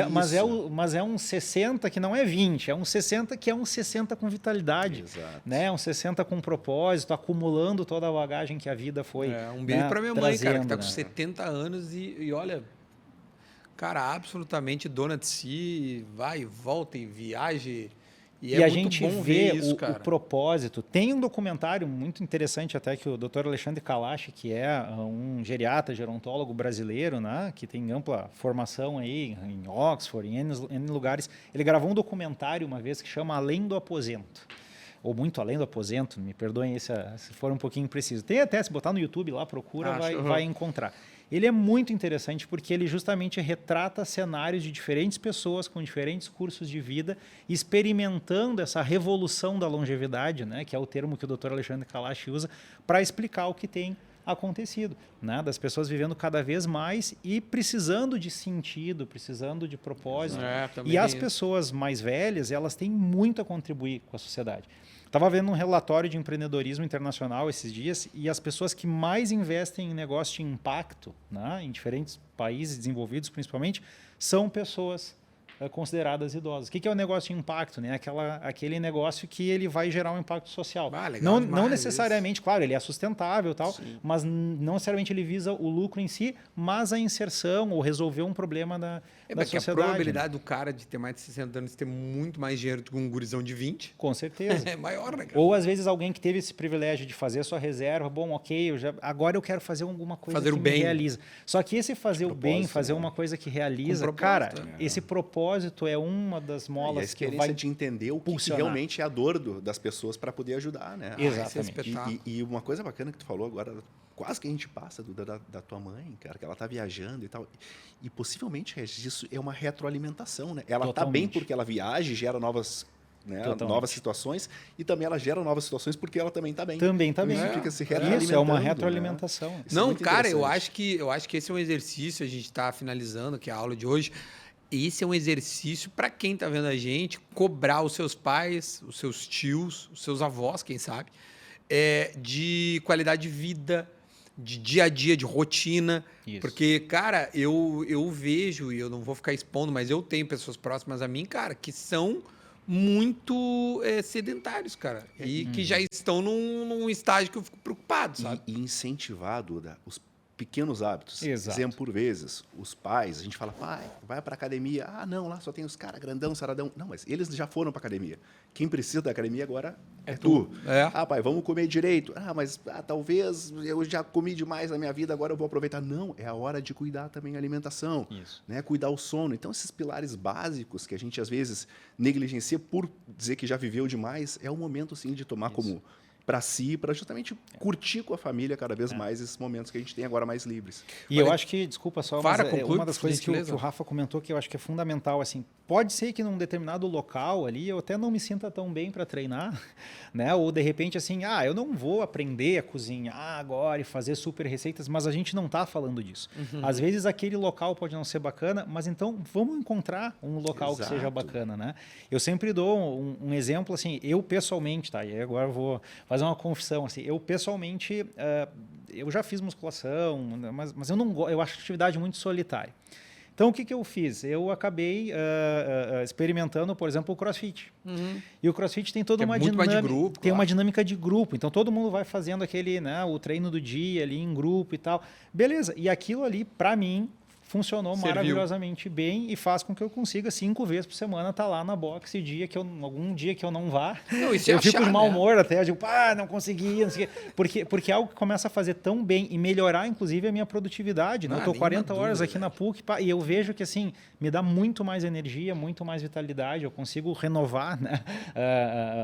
Speaker 3: é um 60 que não é 20, é um 60 que é um 60 com vitalidade.
Speaker 2: Exato.
Speaker 3: Né? Um 60 com propósito, acumulando toda a bagagem que a vida foi.
Speaker 1: Um beijo para minha mãe, cara, que está com
Speaker 3: né?
Speaker 1: 70 anos e olha, cara, absolutamente dona de si, vai e volta e viaja. E
Speaker 3: a gente vê
Speaker 1: isso,
Speaker 3: o propósito. Tem um documentário muito interessante até que o Dr. Alexandre Kalash, que é um geriatra, gerontólogo brasileiro, né, que tem ampla formação aí em Oxford, em N lugares, ele gravou um documentário uma vez que chama Além do Aposento. Ou Muito Além do Aposento, me perdoem se for um pouquinho impreciso. Tem até, se botar no YouTube lá, procura, vai encontrar. Ele é muito interessante porque ele justamente retrata cenários de diferentes pessoas com diferentes cursos de vida, experimentando essa revolução da longevidade, né, que é o termo que o Dr. Alexandre Kalash usa, para explicar o que tem acontecido, né, das pessoas vivendo cada vez mais e precisando de sentido, precisando de propósito. E as pessoas mais velhas, elas têm muito a contribuir com a sociedade. Estava vendo um relatório de empreendedorismo internacional esses dias e as pessoas que mais investem em negócio de impacto, né, em diferentes países desenvolvidos principalmente, são pessoas consideradas idosas. O que é o negócio de impacto? Né? Aquele negócio que ele vai gerar um impacto social. Não necessariamente, claro, ele é sustentável, tal, mas não necessariamente ele visa o lucro em si, mas a inserção ou resolver um problema da sociedade.
Speaker 1: A probabilidade do cara de ter mais de 60 anos ter muito mais dinheiro do que um gurizão de 20.
Speaker 3: Com certeza.
Speaker 1: É maior, né, cara?
Speaker 3: Ou às vezes alguém que teve esse privilégio de fazer a sua reserva, bom, ok, agora eu quero fazer alguma coisa
Speaker 1: fazer
Speaker 3: que
Speaker 1: o bem.
Speaker 3: Me realiza. Só que esse fazer o bem, fazer uma coisa que realiza, cara, esse propósito é uma das molas
Speaker 2: e a experiência que vai de entender o que realmente é a dor das pessoas para poder ajudar, né?
Speaker 3: Exatamente.
Speaker 2: E uma coisa bacana que tu falou agora, quase que a gente passa da tua mãe, cara, que ela tá viajando e tal. E possivelmente, Regis, isso é uma retroalimentação, né? Ela tá bem porque ela viaja e gera novas situações, e também ela gera novas situações porque ela também está bem.
Speaker 3: Também está bem.
Speaker 2: Isso fica se retroalimentando.
Speaker 3: Isso é uma retroalimentação.
Speaker 1: Né? Não, cara, eu acho que esse é um exercício, a gente está finalizando aqui a aula de hoje. Esse é um exercício para quem está vendo a gente cobrar os seus pais, os seus tios, os seus avós, quem sabe, de qualidade de vida, de dia a dia, de rotina. Isso. Porque, cara, eu vejo, e eu não vou ficar expondo, mas eu tenho pessoas próximas a mim, cara, que são muito sedentários, cara. E que já estão num estágio que eu fico preocupado, sabe?
Speaker 2: E incentivar, Duda, os pequenos hábitos.
Speaker 3: Exato.
Speaker 2: Exemplo, por vezes, os pais, a gente fala, pai, vai para academia. Ah, não, lá só tem os caras grandão, saradão. Não, mas eles já foram para academia. Quem precisa da academia agora é tu. Ah, pai, vamos comer direito. Ah, mas talvez eu já comi demais na minha vida, agora eu vou aproveitar. Não, é a hora de cuidar também da alimentação.
Speaker 3: Isso.
Speaker 2: Né? Cuidar o sono. Então, esses pilares básicos que a gente, às vezes, negligencia por dizer que já viveu demais, é o momento, sim, de tomar como para si, para justamente curtir com a família cada vez mais esses momentos que a gente tem agora mais livres.
Speaker 3: E eu acho que, desculpa só, mas uma das coisas que o Rafa comentou que eu acho que é fundamental, assim, pode ser que num determinado local ali eu até não me sinta tão bem para treinar, né? Ou de repente assim, eu não vou aprender a cozinhar agora e fazer super receitas, mas a gente não está falando disso. Às vezes aquele local pode não ser bacana, mas então vamos encontrar um local que seja bacana, né? Eu sempre dou um exemplo, assim, eu pessoalmente, tá? E agora eu vou fazer uma confissão, assim, eu pessoalmente, eu já fiz musculação, mas eu acho atividade muito solitária. Então, o que eu fiz? Eu acabei experimentando, por exemplo, o CrossFit. E o CrossFit tem toda uma dinâmica de grupo, uma dinâmica de grupo. Então, todo mundo vai fazendo aquele, né, o treino do dia ali em grupo e tal. Beleza. E aquilo ali, para mim, funcionou maravilhosamente bem e faz com que eu consiga 5 vezes por semana estar lá na boxe algum dia que eu não vá. Eu fico de mau humor até, eu digo, não consegui, não sei o quê. Porque é algo que começa a fazer tão bem e melhorar, inclusive, a minha produtividade. Né? Eu estou 40 horas aqui na PUC e eu vejo que assim, me dá muito mais energia, muito mais vitalidade, eu consigo renovar, né,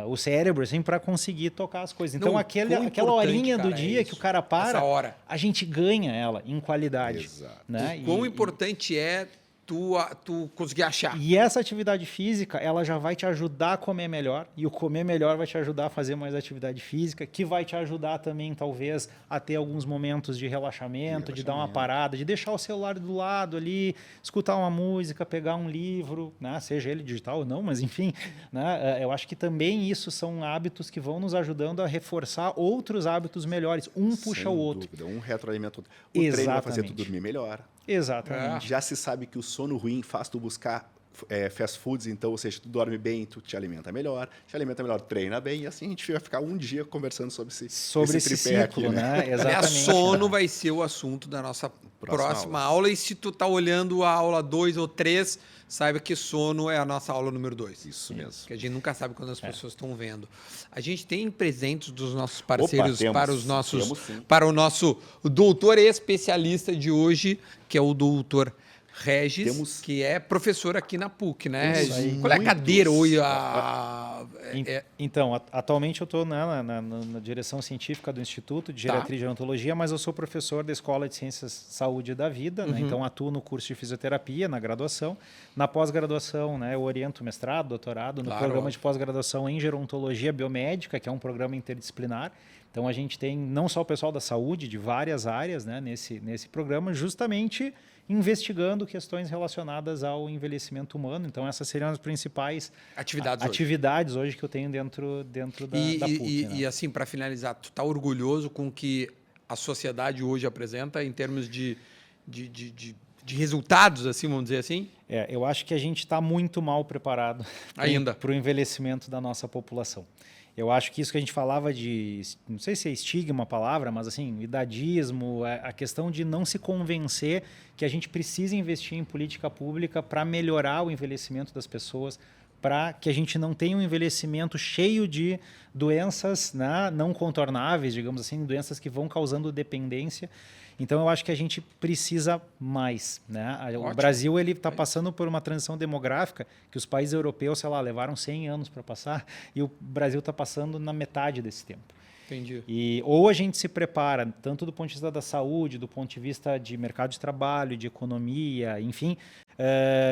Speaker 3: o cérebro assim, para conseguir tocar as coisas. Então, aquela horinha do dia que o cara para, a gente ganha ela em qualidade.
Speaker 2: Exato.
Speaker 3: Né?
Speaker 1: Importante é tu conseguir achar.
Speaker 3: E essa atividade física, ela já vai te ajudar a comer melhor, e o comer melhor vai te ajudar a fazer mais atividade física, que vai te ajudar também, talvez, a ter alguns momentos de relaxamento, de dar uma parada, de deixar o celular do lado ali, escutar uma música, pegar um livro, né? Seja ele digital ou não, mas enfim, né? Eu acho que também isso são hábitos que vão nos ajudando a reforçar outros hábitos melhores. Um puxa o outro.
Speaker 2: Dúvida, um retroalimenta o outro. O treino vai fazer tu dormir melhor.
Speaker 3: Exatamente.
Speaker 2: Já se sabe que o sono ruim faz tu buscar fast foods, então, ou seja, tu dorme bem, tu te alimenta melhor, treina bem, e assim a gente vai ficar um dia conversando sobre esse tripé
Speaker 3: ciclo,
Speaker 2: aqui, né?
Speaker 3: Exatamente.
Speaker 1: Sono vai ser o assunto da nossa próxima aula. E se tu tá olhando a aula 2 ou 3, saiba que sono é a nossa aula número 2.
Speaker 2: Isso mesmo.
Speaker 1: Que a gente nunca sabe quando as pessoas estão vendo. A gente tem presentes dos nossos parceiros para o nosso doutor especialista de hoje, que é o doutor Regis, que é professor aqui na PUC, né, Regis? Qual é a cadeira hoje?
Speaker 3: Então, atualmente eu estou na direção científica do Instituto de Geriatria e Gerontologia, mas eu sou professor da Escola de Ciências Saúde da Vida, né? Então atuo no curso de fisioterapia, na graduação. Na pós-graduação, né, eu oriento mestrado, doutorado, no programa de pós-graduação em Gerontologia Biomédica, que é um programa interdisciplinar. Então a gente tem não só o pessoal da saúde, de várias áreas, né, nesse programa, justamente investigando questões relacionadas ao envelhecimento humano. Então, essas seriam as principais atividades hoje que eu tenho dentro da PUC.
Speaker 1: E assim, para finalizar, tu está orgulhoso com o que a sociedade hoje apresenta em termos de de resultados, assim, vamos dizer assim?
Speaker 3: Eu acho que a gente está muito mal preparado
Speaker 1: ainda
Speaker 3: para o envelhecimento da nossa população. Eu acho que isso que a gente falava de, não sei se é estigma a palavra, mas assim, idadismo, a questão de não se convencer que a gente precisa investir em política pública para melhorar o envelhecimento das pessoas, para que a gente não tenha um envelhecimento cheio de doenças, né, não contornáveis, digamos assim, doenças que vão causando dependência. Então, eu acho que a gente precisa mais, né? O Brasil ele está passando por uma transição demográfica que os países europeus, sei lá, levaram 100 anos para passar e o Brasil está passando na metade desse tempo.
Speaker 1: Entendi.
Speaker 3: E ou a gente se prepara, tanto do ponto de vista da saúde, do ponto de vista de mercado de trabalho, de economia, enfim,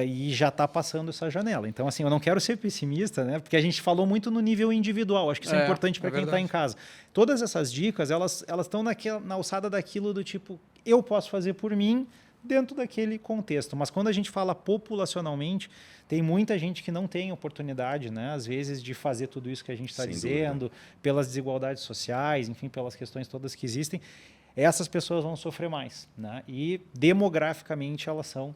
Speaker 3: e já está passando essa janela. Então, assim, eu não quero ser pessimista, né? Porque a gente falou muito no nível individual. Acho que isso é importante para quem está em casa. Todas essas dicas, elas estão na alçada daquilo do tipo, eu posso fazer por mim dentro daquele contexto. Mas quando a gente fala populacionalmente, tem muita gente que não tem oportunidade, né, às vezes, de fazer tudo isso que a gente está dizendo, pelas desigualdades sociais, enfim, pelas questões todas que existem. Essas pessoas vão sofrer mais, né? E demograficamente elas são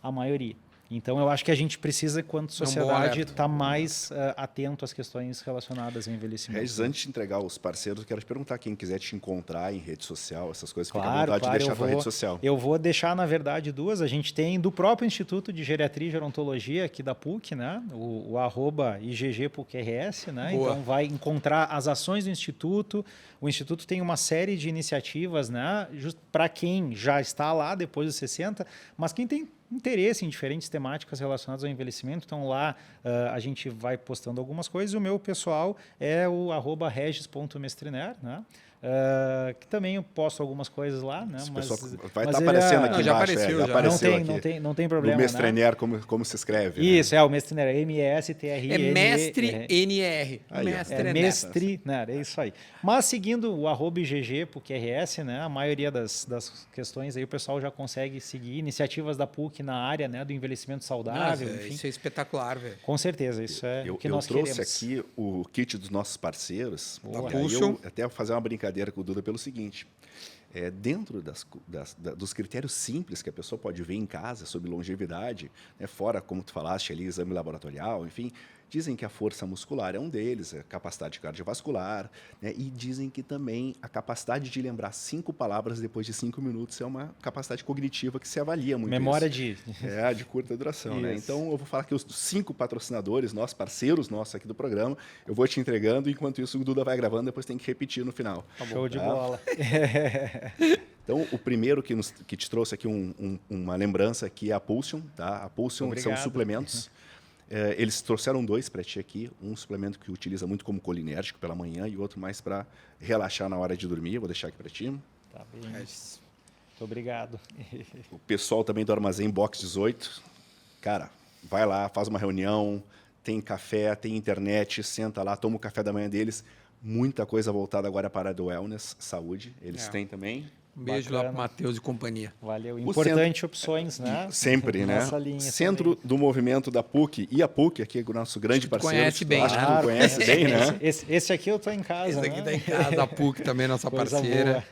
Speaker 3: a maioria. Então, eu acho que a gente precisa, enquanto sociedade, estar mais atento às questões relacionadas ao envelhecimento.
Speaker 2: Regis, antes de entregar os parceiros, eu quero te perguntar, quem quiser te encontrar em rede social, essas coisas, fica à vontade de deixar a tua rede social.
Speaker 3: Eu vou deixar, na verdade, duas. A gente tem do próprio Instituto de Geriatria e Gerontologia aqui da PUC, né? O @IGG-PUC-RS, né?
Speaker 1: Boa.
Speaker 3: Então, vai encontrar as ações do Instituto. O Instituto tem uma série de iniciativas, né? Para quem já está lá depois dos 60, mas quem tem interesse em diferentes temáticas relacionadas ao envelhecimento. Então, lá a gente vai postando algumas coisas. O meu pessoal é o @regis.mestriner, né? Que também eu posto algumas coisas lá, né?
Speaker 2: Mas vai estar aparecendo aqui
Speaker 1: já
Speaker 2: embaixo.
Speaker 1: Apareceu, já.
Speaker 3: Não tem problema.
Speaker 2: O Mestriner, né? como se escreve.
Speaker 3: Isso, né? O Mestriner, M-E-S-T-R-I-N.
Speaker 1: É mestre NR.
Speaker 3: Mestriner, é isso aí. Mas seguindo o @IGG-PUC-RS, né? A maioria das questões aí o pessoal já consegue seguir iniciativas da PUC na área, né, do envelhecimento saudável. Enfim.
Speaker 1: Isso é espetacular, velho.
Speaker 3: Com certeza, isso é o que nós queremos.
Speaker 2: Eu trouxe aqui o kit dos nossos parceiros.
Speaker 3: Boa.
Speaker 2: E aí eu até vou fazer uma brincadeira com o Duda pelo seguinte, dentro dos critérios simples que a pessoa pode ver em casa sobre longevidade, né, fora, como tu falaste ali, exame laboratorial, enfim, dizem que a força muscular é um deles, a capacidade cardiovascular, né, e dizem que também a capacidade de lembrar 5 palavras depois de 5 minutos é uma capacidade cognitiva que se avalia muito.
Speaker 3: Memória
Speaker 2: de curta duração. Né? Então, eu vou falar que os 5 patrocinadores, parceiros nossos aqui do programa, eu vou te entregando, enquanto isso o Duda vai gravando, depois tem que repetir no final.
Speaker 3: Show de bola.
Speaker 2: Então, o primeiro que te trouxe aqui uma lembrança aqui é a Pulsion. Tá? A Pulsion são suplementos. Eles trouxeram 2 para ti aqui, um suplemento que utiliza muito como colinérgico pela manhã e outro mais para relaxar na hora de dormir. Eu vou deixar aqui para ti.
Speaker 3: Tá bem. Muito obrigado.
Speaker 2: O pessoal também do Armazém Box 18, cara, vai lá, faz uma reunião, tem café, tem internet, senta lá, toma o café da manhã deles. Muita coisa voltada agora para a wellness, saúde, eles têm também.
Speaker 1: Um beijo lá para o Matheus e companhia.
Speaker 3: Valeu. Importante opções, né?
Speaker 2: Sempre, né? Centro
Speaker 3: também.
Speaker 2: do movimento da PUC. E a PUC, aqui é o nosso grande parceiro.
Speaker 1: Conhece bem.
Speaker 2: Acho que tu conhece bem, né?
Speaker 3: Esse aqui eu tô em casa,
Speaker 1: Esse aqui
Speaker 3: né?
Speaker 1: tá em casa, a PUC também, nossa parceira.
Speaker 3: Boa.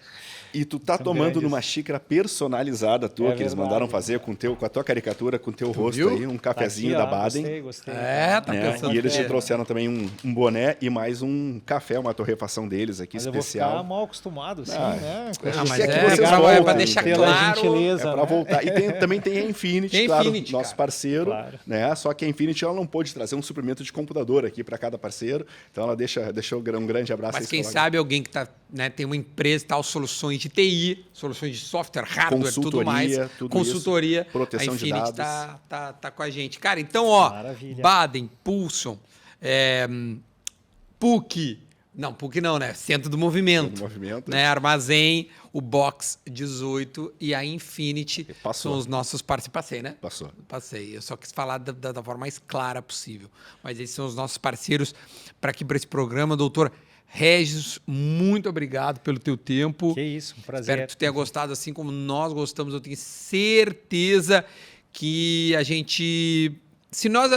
Speaker 2: E tu tá tomando numa xícara personalizada tua, que eles mandaram fazer com a tua caricatura, com o teu rosto
Speaker 1: viu?
Speaker 2: aí, um cafezinho da Baden.
Speaker 3: Gostei.
Speaker 1: Tá pensando.
Speaker 2: E eles te trouxeram também um boné e mais um café, uma torrefação deles aqui,
Speaker 3: mas
Speaker 2: especial.
Speaker 3: Eu vou ficar mal acostumado, sim, né?
Speaker 1: Mas
Speaker 2: é
Speaker 1: para deixar
Speaker 3: pela
Speaker 1: claro.
Speaker 3: gentileza,
Speaker 2: É para voltar. E também tem a Infinity, claro, nosso parceiro.
Speaker 3: Claro.
Speaker 2: Né? Só que a Infinity ela não pôde trazer um suprimento de computador aqui para cada parceiro. Então ela deixou um grande abraço.
Speaker 1: Mas quem sabe alguém que tem uma empresa, soluções de TI, soluções de software, hardware, tudo mais. Consultoria.
Speaker 2: Isso, proteção
Speaker 1: a Infinity
Speaker 2: de dados.
Speaker 1: tá com a gente. Cara, então, ó,
Speaker 3: maravilha.
Speaker 1: Baden, Pulsion, PUC. Não, PUC não, né? Centro do Movimento. Né? Armazém, o Box 18 e a Infinity são os nossos parceiros. Passei, né? Passei. Eu só quis falar da forma mais clara possível. Mas esses são os nossos parceiros para esse programa, doutor Regis, muito obrigado pelo teu tempo.
Speaker 3: Que isso, um prazer.
Speaker 1: Espero que tu tenha gostado assim como nós gostamos. Eu tenho certeza que a gente... Se nós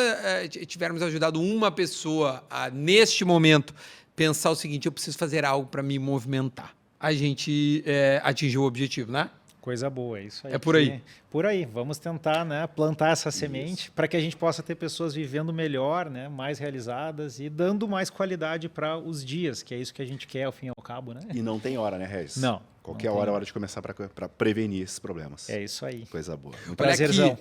Speaker 1: tivermos ajudado uma pessoa a, neste momento, pensar o seguinte, eu preciso fazer algo para me movimentar, a gente atingiu o objetivo, né?
Speaker 3: Coisa boa, é isso aí.
Speaker 1: É por aí.
Speaker 3: Por aí, vamos tentar, né, plantar essa semente para que a gente possa ter pessoas vivendo melhor, né, mais realizadas e dando mais qualidade para os dias, que é isso que a gente quer ao fim e ao cabo, né?
Speaker 2: E não tem hora, né, Regis?
Speaker 3: Não.
Speaker 2: Qualquer hora é hora de começar para prevenir esses problemas.
Speaker 3: É isso aí.
Speaker 2: Coisa boa. Muito
Speaker 3: Prazerzão.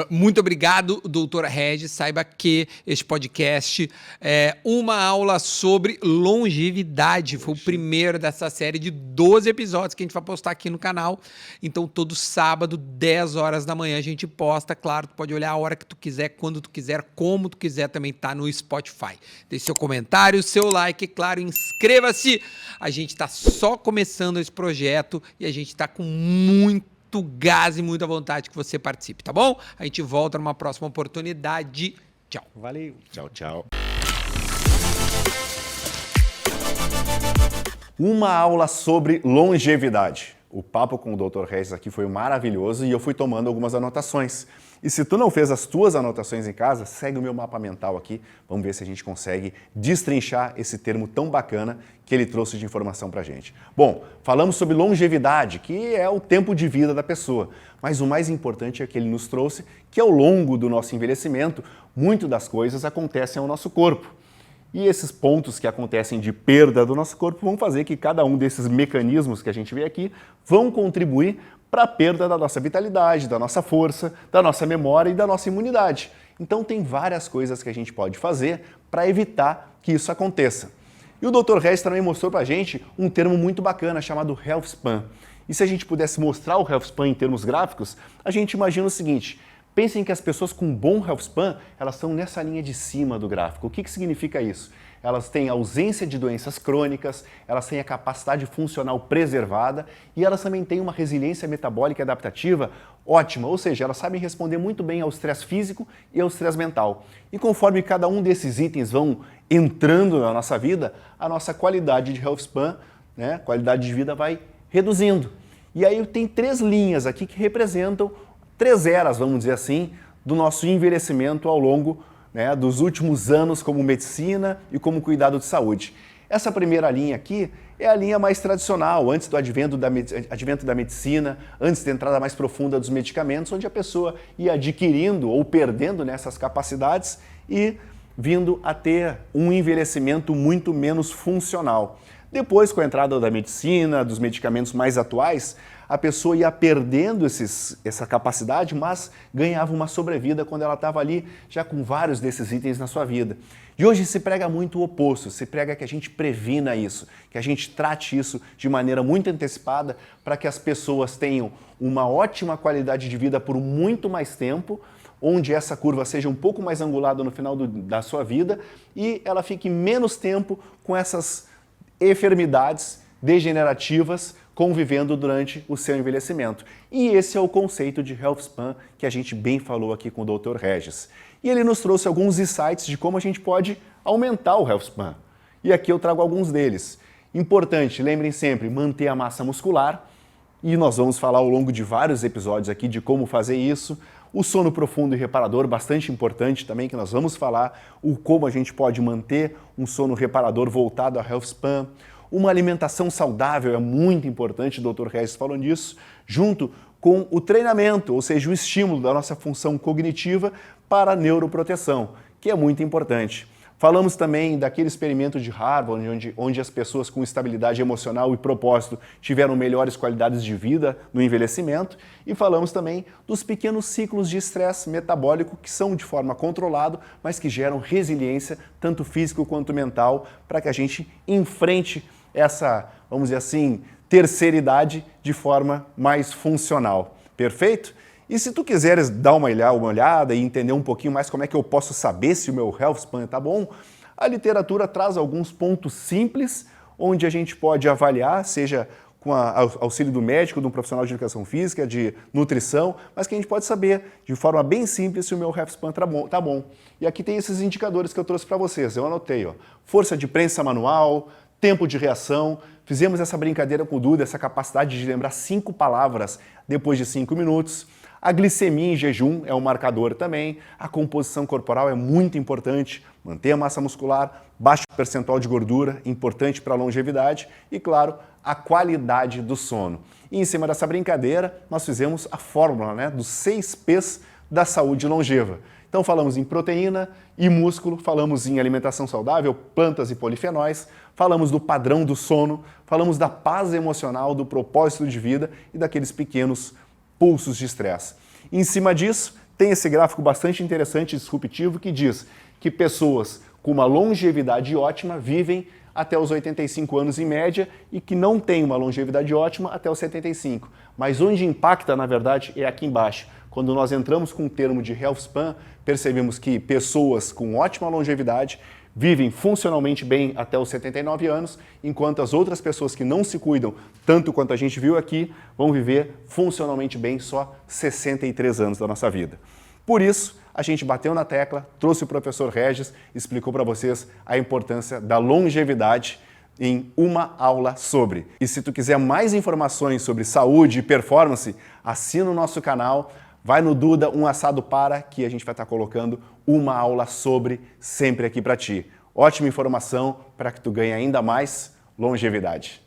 Speaker 1: Muito obrigado, doutor Regis. Saiba que este podcast é uma aula sobre longevidade. Foi o primeiro dessa série de 12 episódios que a gente vai postar aqui no canal. Então, todo sábado, 10 horas da manhã, a gente posta. Claro, tu pode olhar a hora que tu quiser, quando tu quiser, como tu quiser, também tá no Spotify. Deixe seu comentário, seu like, claro, inscreva-se. A gente tá só começando esse projeto e a gente tá com muito gás e muita vontade que você participe, tá bom? A gente volta numa próxima oportunidade. Tchau.
Speaker 3: Valeu.
Speaker 2: Tchau, tchau. Uma aula sobre longevidade. O papo com o Dr. Regis aqui foi maravilhoso e eu fui tomando algumas anotações. E se tu não fez as tuas anotações em casa, segue o meu mapa mental aqui. Vamos ver se a gente consegue destrinchar esse termo tão bacana que ele trouxe de informação pra gente. Bom, falamos sobre longevidade, que é o tempo de vida da pessoa. Mas o mais importante é que ele nos trouxe que ao longo do nosso envelhecimento, muito das coisas acontecem ao nosso corpo. E esses pontos que acontecem de perda do nosso corpo vão fazer que cada um desses mecanismos que a gente vê aqui vão contribuir para a perda da nossa vitalidade, da nossa força, da nossa memória e da nossa imunidade. Então tem várias coisas que a gente pode fazer para evitar que isso aconteça. E o Dr. Regis também mostrou para a gente um termo muito bacana chamado Health Span. E se a gente pudesse mostrar o Health Span em termos gráficos, a gente imagina o seguinte: pensem que as pessoas com bom Health Span, elas estão nessa linha de cima do gráfico. O que significa isso? Elas têm ausência de doenças crônicas, elas têm a capacidade funcional preservada e elas também têm uma resiliência metabólica adaptativa ótima, ou seja, elas sabem responder muito bem ao estresse físico e ao estresse mental. E conforme cada um desses itens vão entrando na nossa vida, a nossa qualidade de Health Span, né, qualidade de vida vai reduzindo. E aí tem 3 linhas aqui que representam 3 eras, vamos dizer assim, do nosso envelhecimento ao longo, né, dos últimos anos como medicina e como cuidado de saúde. Essa primeira linha aqui é a linha mais tradicional, antes do advento da medicina, antes da entrada mais profunda dos medicamentos, onde a pessoa ia adquirindo ou perdendo nessas capacidades e vindo a ter um envelhecimento muito menos funcional. Depois, com a entrada da medicina, dos medicamentos mais atuais, a pessoa ia perdendo essa capacidade, mas ganhava uma sobrevida quando ela estava ali já com vários desses itens na sua vida. E hoje se prega muito o oposto, se prega que a gente previna isso, que a gente trate isso de maneira muito antecipada para que as pessoas tenham uma ótima qualidade de vida por muito mais tempo, onde essa curva seja um pouco mais angulada no final da sua vida e ela fique menos tempo com essas enfermidades degenerativas convivendo durante o seu envelhecimento. E esse é o conceito de Health Span que a gente bem falou aqui com o Dr. Regis. E ele nos trouxe alguns insights de como a gente pode aumentar o Health Span. E aqui eu trago alguns deles. Importante, lembrem sempre, manter a massa muscular. E nós vamos falar ao longo de vários episódios aqui de como fazer isso. O sono profundo e reparador, bastante importante também, que nós vamos falar como a gente pode manter um sono reparador voltado a Health Span. Uma alimentação saudável é muito importante, o Dr. Regis falou nisso, junto com o treinamento, ou seja, o estímulo da nossa função cognitiva para a neuroproteção, que é muito importante. Falamos também daquele experimento de Harvard, onde as pessoas com estabilidade emocional e propósito tiveram melhores qualidades de vida no envelhecimento. E falamos também dos pequenos ciclos de estresse metabólico que são de forma controlada, mas que geram resiliência, tanto físico quanto mental, para que a gente enfrente essa, vamos dizer assim, terceira idade de forma mais funcional. Perfeito? E se tu quiseres dar uma olhada e entender um pouquinho mais como é que eu posso saber se o meu Health Span está bom, a literatura traz alguns pontos simples onde a gente pode avaliar, seja com auxílio do médico, de um profissional de educação física, de nutrição, mas que a gente pode saber de forma bem simples se o meu Health Span está bom. E aqui tem esses indicadores que eu trouxe para vocês. Eu anotei, ó, força de prensa manual, tempo de reação. Fizemos essa brincadeira com o Duda, essa capacidade de lembrar 5 palavras depois de 5 minutos. A glicemia em jejum é um marcador também. A composição corporal é muito importante. Manter a massa muscular, baixo percentual de gordura, importante para a longevidade. E, claro, a qualidade do sono. E em cima dessa brincadeira, nós fizemos a fórmula, né, dos 6 P's da saúde longeva. Então falamos em proteína e músculo, falamos em alimentação saudável, plantas e polifenóis, falamos do padrão do sono, falamos da paz emocional, do propósito de vida e daqueles pequenos pulsos de estresse. Em cima disso, tem esse gráfico bastante interessante e disruptivo que diz que pessoas com uma longevidade ótima vivem até os 85 anos em média e que não têm uma longevidade ótima até os 75. Mas onde impacta, na verdade, é aqui embaixo. Quando nós entramos com o termo de Health Span, percebemos que pessoas com ótima longevidade vivem funcionalmente bem até os 79 anos, enquanto as outras pessoas que não se cuidam, tanto quanto a gente viu aqui, vão viver funcionalmente bem só 63 anos da nossa vida. Por isso, a gente bateu na tecla, trouxe o professor Regis, explicou para vocês a importância da longevidade em uma aula sobre. E se tu quiser mais informações sobre saúde e performance, assina o nosso canal, vai no Duda Um Assado Para, que a gente vai estar colocando uma aula sobre sempre aqui para ti. Ótima informação para que tu ganhe ainda mais longevidade.